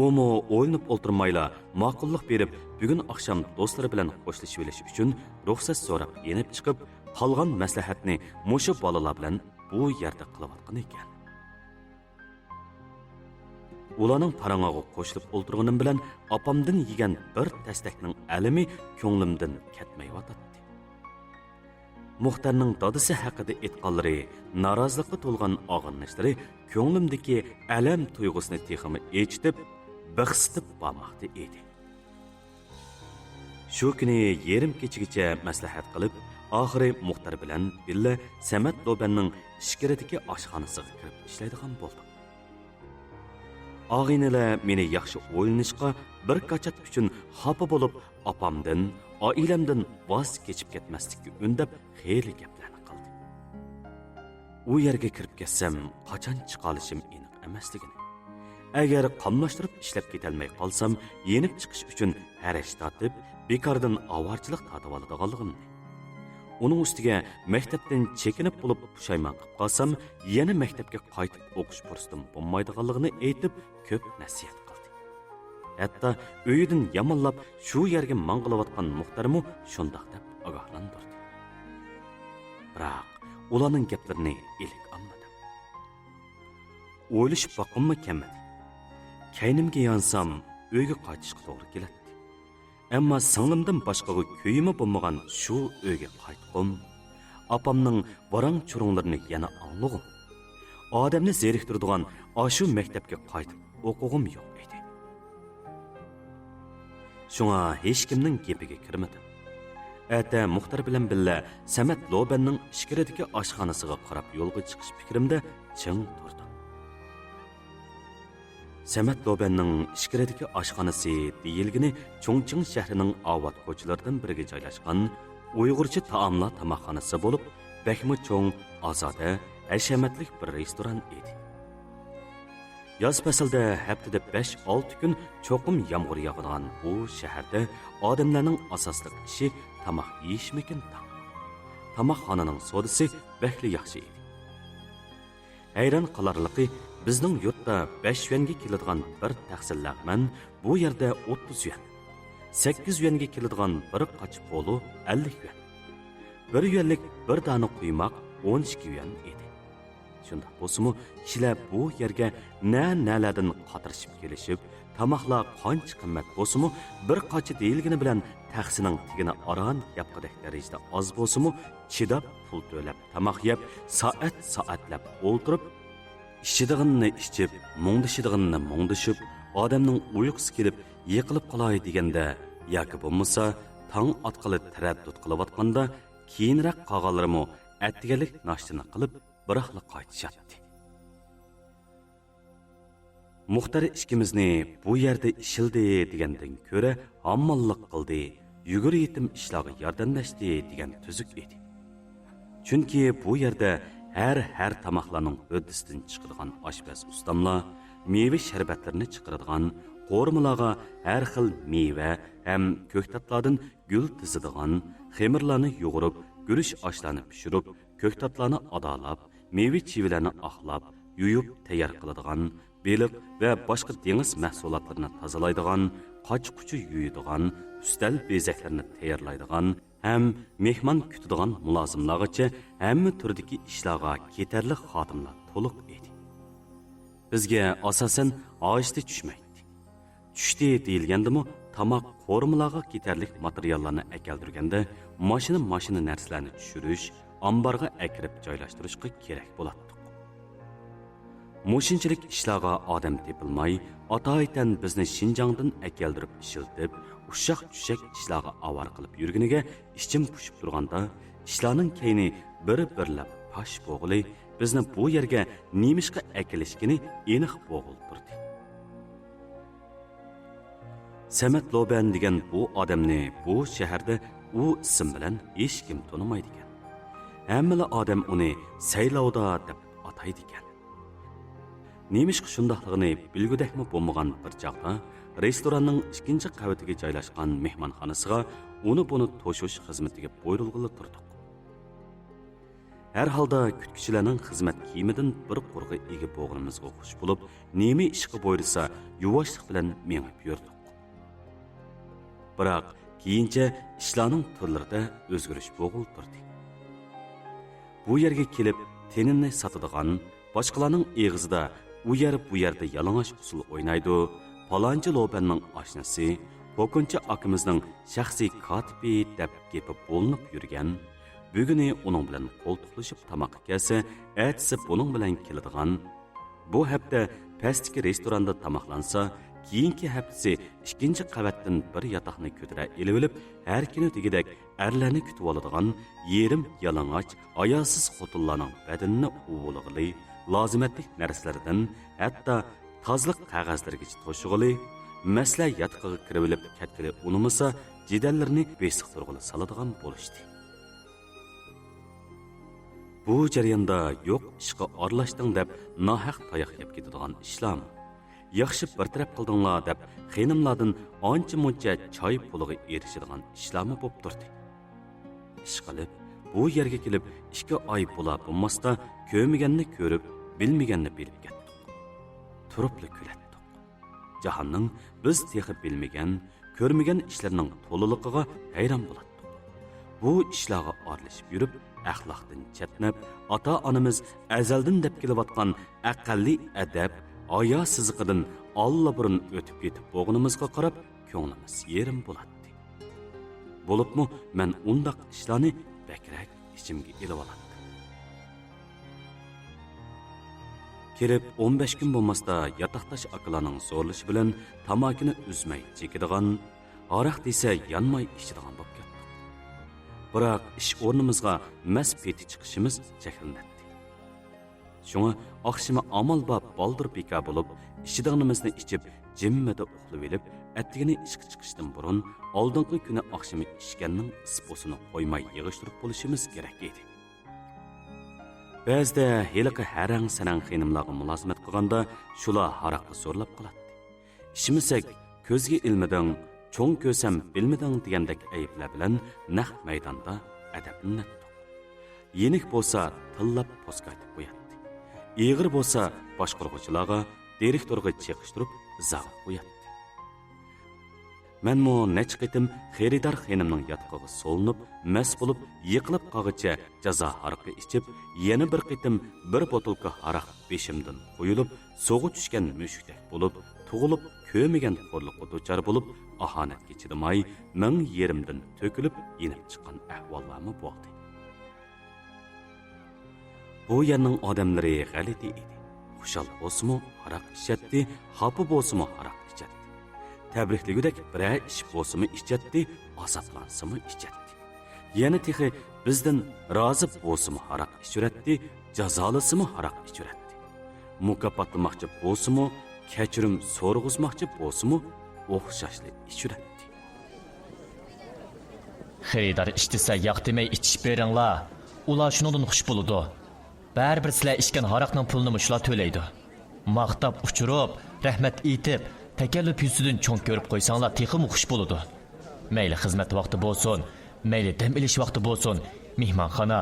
Umo o'ynab o'ltirmayla ma'qullik berib, bugun oqshom do'stlari bilan xo'shlashib olish uchun ruxsat so'rab yenib chiqib, qolgan maslahatni mushu bolalar bilan bu yerda qilayotgan ekan. Ularning parang'iga qo'shilib o'ltirganim bilan opamdan yegan bir tastakning alimi ko'nglimdan ketmayotdi. Muxtarning dadasi haqida aytganlari, norozilikqa to'lgan og'irnishlari ko'nglimdagi alam tuyg'usini teximi echitib, bixsitib bormoqda edi. Shu kuni yerim kechigacha maslahat qilib, oxiri Muxtar bilan billa Samat Lobanning ichkaridagi oshxonasiga kirib ishlaydigan bo'ldik. Og'inilar meni yaxshi o'ylanishga bir qachat uchun xafa bo'lib, opamdan, oilamdan voz kechib ketmaslikka undab xeyli gaplarni qildi. U yerga kirib ketsam, qachon chiqolishim aniq emasligini. Agar qamlashtirib ishlab ketolmay qolsam, yenib chiqish uchun harash tortib, bekordan avorchilik tortib oladiganligimni. Uning ustiga maktabdan chekinib bo'lib pushaymon qilib qolsam, yana maktabga qaytib o'qish fursatim bo'lmaydiganligini aytib, ko'p nasihat qildi. Hatto uyidan yamonlab shu yerga mang'ilayotgan Muxtarmu shundoq deb ogohlantirdi. Biroq ularning gaplarini ilik olmadim. O'ylashib boqimmi kelmadi. Kaynimga yonsam, uyga qaytishga to'g'ri keladi. Ammo singlimdan boshqaga kuyimi bo'lmagan shu uyga qaytqim, opamning varang churunglarini yana anglag'im. Odamni zeriktiradigan shu maktabga qaytib o'qig'im yo'q edi. Shunga hech kimning gapiga kirmadim. Ata Muxtar bilan billa Samat Lobanning ichkaridagi oshxonasiga qarab yo'lga chiqish fikrimda ching turdim. Samat Lobanning ichkaridagi oshxonasi deyilgini Chongqing shahrining Avat ko'chalaridan biriga joylashgan Uyg'urcha taomlar tamoqxonasi bo'lib, bakmi cho'ng, ozoda, hashamatlik bir restoran edi. Yoz faslida haftada 5-6 kun cho'qim yomg'ir yog'adigan bu shaharda odamlarning asosli ishi tamoq yeyishmikin tang. Tamoqxonaning sodisi bakli yaxshi edi. Hayron qolarliqi bizning yurtda 5 yuanga keladigan bir tahsil lag'man bu yerda 30 yuan. 8 yuanga keladigan bir qoch polu 50 yuan. 1 yuanlik bir dona quymoq 12 yuan edi. Shunda bo'lsa-mu, kishilar bu yerga nalardan qatirishib kelishib, tamoqlar qancha qimmat bo'lsa-mu, bir qochi deyilgani bilan taxsining tigini aran yapqidek darajada oz bo'lsa-mu, chidab pul to'lab tamoq yeb, soatlab o'ltirib, ishchidig'inni ichib, mungdishidig'inni mungdishib, odamning uyqusi kelib, yiqilib qolay deganda yoki bo'lmasa, tong otqili taraddud qilayotganda, keyinroq qolganlarimi attigalik nashtini qilib biroqla qaytishatdi. Muxtar ikkimizni bu yerda ishildi degandan ko'ra hammonlik qildi, yugur yetim ishlarga yordamlashdi degan tuzuk edi. Chunki bu yerda har tamoqlarning o'ddisidan chiqadigan oshpaz ustamlar meva sharbatlarini chiqaradigan, qo'rmalarga har xil meva ham ko'ktatlardan gul tizadigan, xemirlarni yo'g'irib, guruch oshlarni pishirib, ko'ktatlarni adolab, meva chivilarni axlab, yuyib tayyor qiladigan, beliq va boshqa dengiz mahsulotlarini tozalaydigan, qoch-quchi yuyadigan, ustal bezaklarni tayyorlaydigan, ham mehmon kutadigan mulozimlargacha hamma turdagi ishlarga ketarli xodimlar to'liq edi. Bizga asosan oyishti tushmaydi. Tushdi deyilgandimi, tamoq qo'rmalarga ketarlik materiallarni akeldirganda, mashina narsalarni tushirish, ambarga akirib joylashtirishga kerak bo'ladi. Mushinchilik ishlarga odam tepilmay, atoytan bizni Shinjongdan akeldirib ishiltib, ushaq-tushak ishlarga avar qilib yurganiga ichim pushib turganda, ishlarning keyni bir-birlab pash bo'g'ili bizni bu yerga nemishqa akilishgini aniq bo'g'iltirdi. Samat Loban degan bu odamni bu shaharda u ism bilan hech kim tonimaydi ekan. Hamma odam uni saylovda deb ataydi ekan. Nemishqa shundaqligini bilgudekmi bo'lmagan bir chaqda restoranning 2-chi qavatiga joylashgan mehmonxonasiga uni buni to'shish xizmatiga buyurilg'ili turdik. Har holda kutkichilarning xizmat kiyimidan bir qurg'i ega bo'g'rimizga xush bo'lib, nemi ishga buyursa yuvoshlik bilan mengib yurdik. Biroq keyincha ishlarning turlarida o'zgarish bo'g'iltirdi. Bu yerga kelib tenini sotadigan, boshqalarning eg'izida u yer bu yerda yalang'och usul o'ynaydi. Palonchi Lobanning oshnasi, Pokunchi akimizning shaxsiy kotibi deb gapi bo'linib yurgan, buguni uning bilan qo'ltiqlashib tamoq kelsa, atsi buning bilan keladigan, bu hafta pastki restoranda tamoqlansa, keyingi haftasi ikkinchi qavatdan bir yotoqni ko'tara elib olib, har kuni degidek erlarni kutib oladigan yerim yalang'och, ayosiz xotinlarning badanini uvulig'ili, lozimatli narsalardan hatto tozliq qog'ozlarigacha to'shig'ili, masla yotqiga kirib olib ketgili unimasa jidallarni besiqtirg'ili soladigan bo'lishdi. Bu jarayonda yo'q ishga aralashding deb nohaq tayoq yeb ketadigan ishlar, yaxshi bir taraf qildinglar deb xonimlardan ancha-muncha choy puliga erishadigan ishlarmi bo'lib turdi. Ish qilib, bu yerga kelib 2 oy bo'la bo'lmasda ko'rmaganni ko'rib, bilmaganni bilib ketdik. Turibli kulatdik. Jahonning biz texib bilmagan, ko'rmagan ishlarining to'liligiga hayron bo'latdik. Bu ishlarga aralashib yurib, axloqdan chetnab, ota-onamiz azaldan deb kelayotgan aqalli adab, aya siziqidan allaburun o'tib ketib bo'g'inimizga qarab, ko'nglimiz yerim bo'ladi. Bo'libmi, men undaq ishlarni bakrak ichimga elib olardim. Kelib 15 kun bo'lmasda yotoqdash akalarning zo'rlashi bilan tamakini uzmay chekadigan, aroq desa yanmay ichadigan bo'lib ketdi. Biroq ish o'rnimizga mas peti chiqishimiz cheklanadi. Shunga oqshimi amal bab baldir beka bo'lib, ishidanimizni ichib, jimmada uxlab olib, attigini ishga chiqishdan burun oldingi kuni oqshimi ishganning isposini qo'ymay yig'ishtirib bo'lishimiz kerak edi. Ba'zida heliqi harang sanang xonimlarga mulozimat qilganda shular haroqqa zo'rlab qoladi. Ishimisak ko'zga ilmadan, cho'ng ko'sam bilmadan degandek ayblar bilan naq maydonda adablanadi. Yenik bo'lsa tillab poska aytib qo'yadi. Ig'ir bo'lsa boshqaruvchilarga, direktorga cheqishtirib izoh qo'yadi. Menmo necha qitim xaridor xonimning yotqiga solinib, mas bo'lib, yiqilib qolgacha jazo harqi ichib, yana bir qitim bir botulka haraq beshimdan qo'yilib, so'g'i tushgan mushukdek bo'lib, tug'ilib, ko'migan xo'rliqqa duchor bo'lib, ahonatga chidamay, ming yerimdan to'kilib, yenib chiqqan ahvollarmi bo'ldi. Bu yerning odamlari g'alati edi. Xushal bo'lsa-mu haraq ichadi, xafa bo'lsa-mu haraq ichadi. Tabrikligidek bir ish bo'lsa-mu ichadi, azoblansa-mu ichadi. Yana texi bizdan rozi bo'lsa-mu haraq ichiradi, jazolasa-mu haraq ichiradi. Mukofotlamoqchi bo'lsa-mu, kechirim so'rg'izmoqchi bo'lsa-mu, o'xshashli ichiradi. Xaridor ishtisa yoq demay ichib beringlar. Ular shundan xush bo'ladi. Baribir sizlar ichgan haraqning pulini shular to'laydi. Maqtab uchirib, rahmat aytib, takalluf yuzidan cho'ng ko'rib qo'ysanglar, texmi xush bo'ladi. Mayli xizmat vaqti bo'lsin, mayli dam olish vaqti bo'lsin, mehmonxona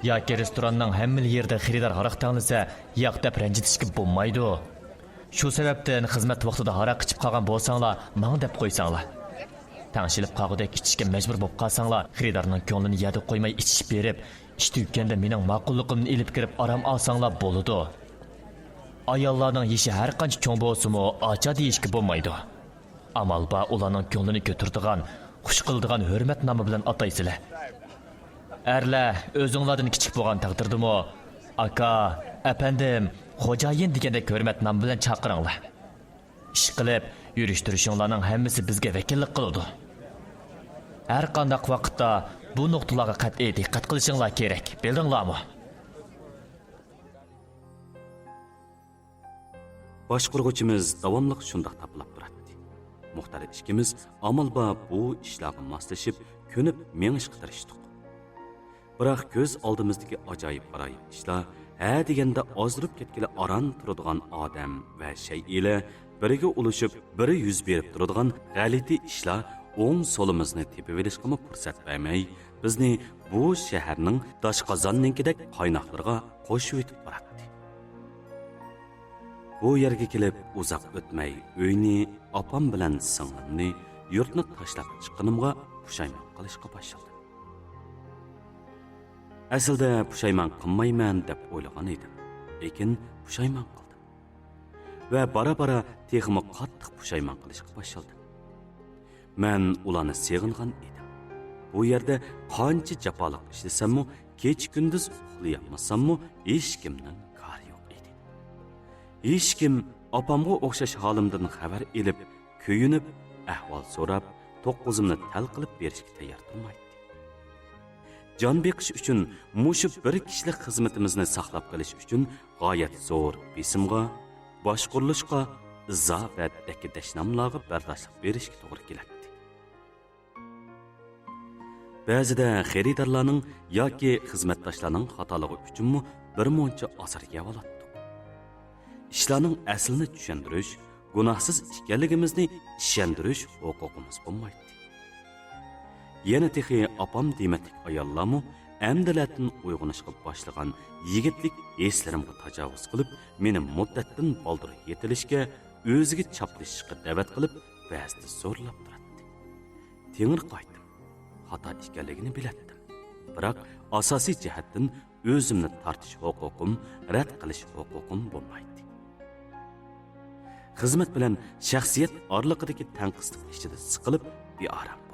yoki restoranning hamma yerida xaridor haraq tanlasa, yoq deb ranjitishga bo'lmaydi. Shu sababdan xizmat vaqtida haraq ichib qolgan bo'lsanglar, mang deb qo'ysanglar. Tanshilib qog'idek ichishga majbur bo'lib qolsanglar, xaridorning ko'nglini yada qo'ymay ichib berib, ish tugganda mening ma'qulligimni ilib kirib aram olsanglar bo'ladi. Ayollarning yeshi har qancha cho'ng bo'lsa-mu, acha deyishga bo'lmaydi. Amal ba ularning ko'nglini ko'tirdigan, xush qildigan hurmat nomi bilan ataysizlar. Erlar o'zinglardan kichik bo'lgan taqdirdimi, aka, apandim, xo'jayin degandek hurmat nomi bilan chaqiringlar. Ish qilib, yurishtirishinglarning hammasi bizga vakillik qiladi. Har qanday vaqtda bu nuqtalarga qat'iy diqqat qilishinglar kerak. Bildinglarmi? Boshqaruvchimiz davomliq shundoq taplab turadi. Muxtarib ishimiz amalba bu ishlarga moslashib, ko'nib mengishga tirishdik. Biroq ko'z oldimizdagi ajoyib g'aroyib ishlar, deganda ozdirib ketgili aran turadigan odam va shaylar biriga ulashib, biri yuz berib turadigan g'alati ishlar o'ng solimizni tepib olishga fursat bermay, bizni bu shaharning Doshqozonninkidek qaynoqlarga qo'shib o'tib boradi. Bu yerga kelib uzoq o'tmay, uyni, opam bilan singlimni, yurtni tashlab chiqqanimga pushaymon qilishga boshladim. Aslida pushaymon qilmayman deb o'ylagan edim, lekin pushaymon qildim. Va bara-bara texmi qattiq pushaymon qilishga boshladim. Men ularni seg'ingan edim. Bu yerda qancha jafoliq ishlasam-mu, kech-kunduz uxlayolmasam-mu, hech kimning kori yo'q edi. Hech kim opamga o'xshash holimdan xabar elib, kuyinib, ahvol so'rab, 9imni tal qilib berishga tayyor turmaydi. Jon beqish uchun mushu bir kishilik xizmatimizni saqlab qolish uchun g'oyat zo'r besimga, boshqurilishga, izzo va dakidashnamlarga bardoshlik berishga to'g'ri keladi. Ba'zida xaridorlarning yoki xizmatdoshlarning xatoligi uchunmi bir muncha asar yavalatdi. İşlarning aslini tushuntirish, gunohsiz ekanligimizni ishontirish huquqimiz bo'lmaydi. Yana texi opam dematlik ayollarmi amdilatdan uyg'onishga boshlagan yigitlik eslarimga tajovuz qilib, meni muddatdan boldir yetilishga, o'ziga chaplashishga da'vat qilib, ba'zida zo'rlab turadi. Tengir qaytdim. Xato ekanligini bilatdim. Biroq asosiy jihatdan o'zimni tortish huquqim, rad qilish huquqim bo'lmaydi. Xizmat bilan shaxsiyat orliqidagi tanqislik ichida siqilib, beorom.